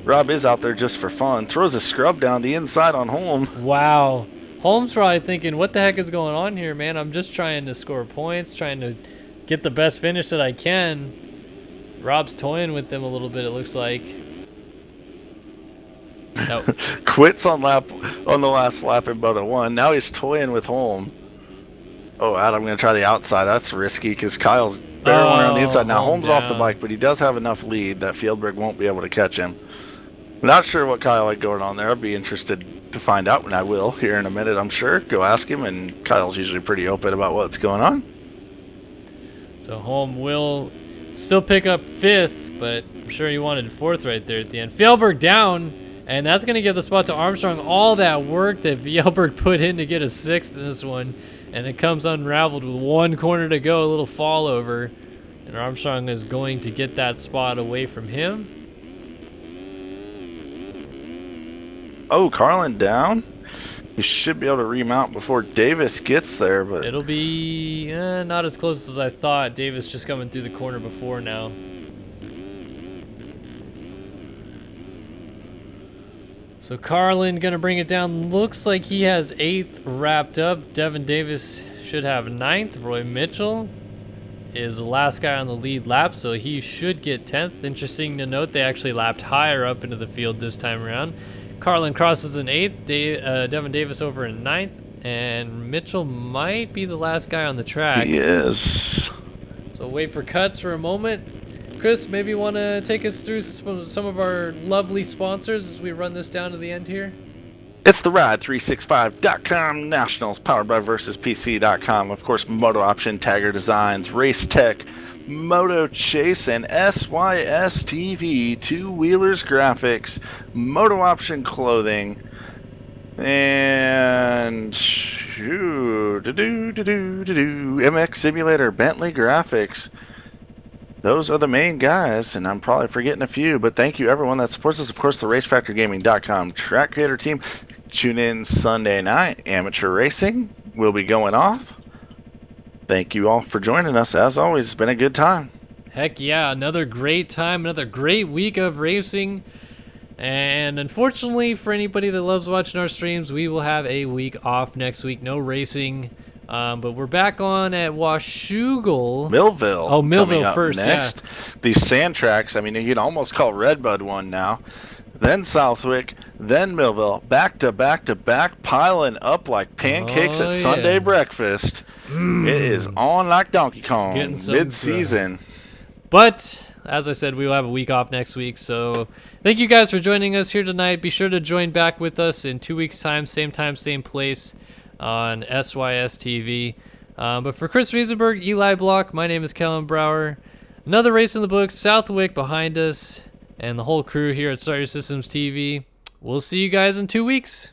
Robb is out there just for fun. Throws a scrub down the inside on Holm. Wow. Holm's probably thinking, what the heck is going on here, man? I'm just trying to score points, trying to get the best finish that I can. Robb's toying with them a little bit, it looks like. Nope. Quits on the last lap in Moto 1. Now he's toying with Holm. Oh, I'm going to try the outside. That's risky because Kyle's barreling around the inside. Now, Holmes off the bike, but he does have enough lead that Fieldberg won't be able to catch him. Not sure what Kyle had going on there. I'd be interested to find out, and I will here in a minute, I'm sure. Go ask him, and Kyle's usually pretty open about what's going on. So Holm will still pick up 5th, but I'm sure he wanted 4th right there at the end. Fieldberg down. And that's going to give the spot to Armstrong. All that work that Fieldberg put in to get a 6th in this one. And it comes unraveled with 1 corner to go, a little fall over. And Armstrong is going to get that spot away from him. Oh, Carlin down. You should be able to remount before Davis gets there, but It'll be not as close as I thought. Davis just coming through the corner before now. So Carlin gonna bring it down. Looks like he has 8th wrapped up. Devin Davis should have 9th. Roy Mitchell is the last guy on the lead lap, so he should get 10th. Interesting to note, they actually lapped higher up into the field this time around. Carlin crosses in 8th. Devin Davis over in 9th. And Mitchell might be the last guy on the track. he is. So wait for cuts for a moment. Chris, maybe you want to take us through some of our lovely sponsors as we run this down to the end here? It's the Ride365.com Nationals, powered by VersusPC.com. Of course, Moto Option, Tagger Designs, Race Tech, Moto Chase, and SYS TV, Two Wheelers Graphics, Moto Option Clothing, and MX Simulator, Bentley Graphics. Those are the main guys, and I'm probably forgetting a few, but thank you everyone that supports us. Of course, the RaceFactorGaming.com track creator team. Tune in Sunday night. Amateur racing will be going off. Thank you all for joining us. As always, it's been a good time. Heck yeah, another great time, another great week of racing. And unfortunately, for anybody that loves watching our streams, we will have a week off next week. No racing. But we're back on at Washougal. Millville. Oh, Millville coming up first, next. yeah. These sand tracks, I mean, you can almost call Redbud one now. Then Southwick, then Millville, back to back to back, piling up like pancakes at Sunday breakfast. It is on like Donkey Kong, mid-season. But, as I said, we will have a week off next week. So thank you guys for joining us here tonight. Be sure to join back with us in 2 weeks' time, same place. On SYS TV. But for Chris Riesenberg, Eli Block, my name is Kellen Brauer. Another race in the books, Southwick behind us, and the whole crew here at Start Your Systems TV. We'll see you guys in 2 weeks.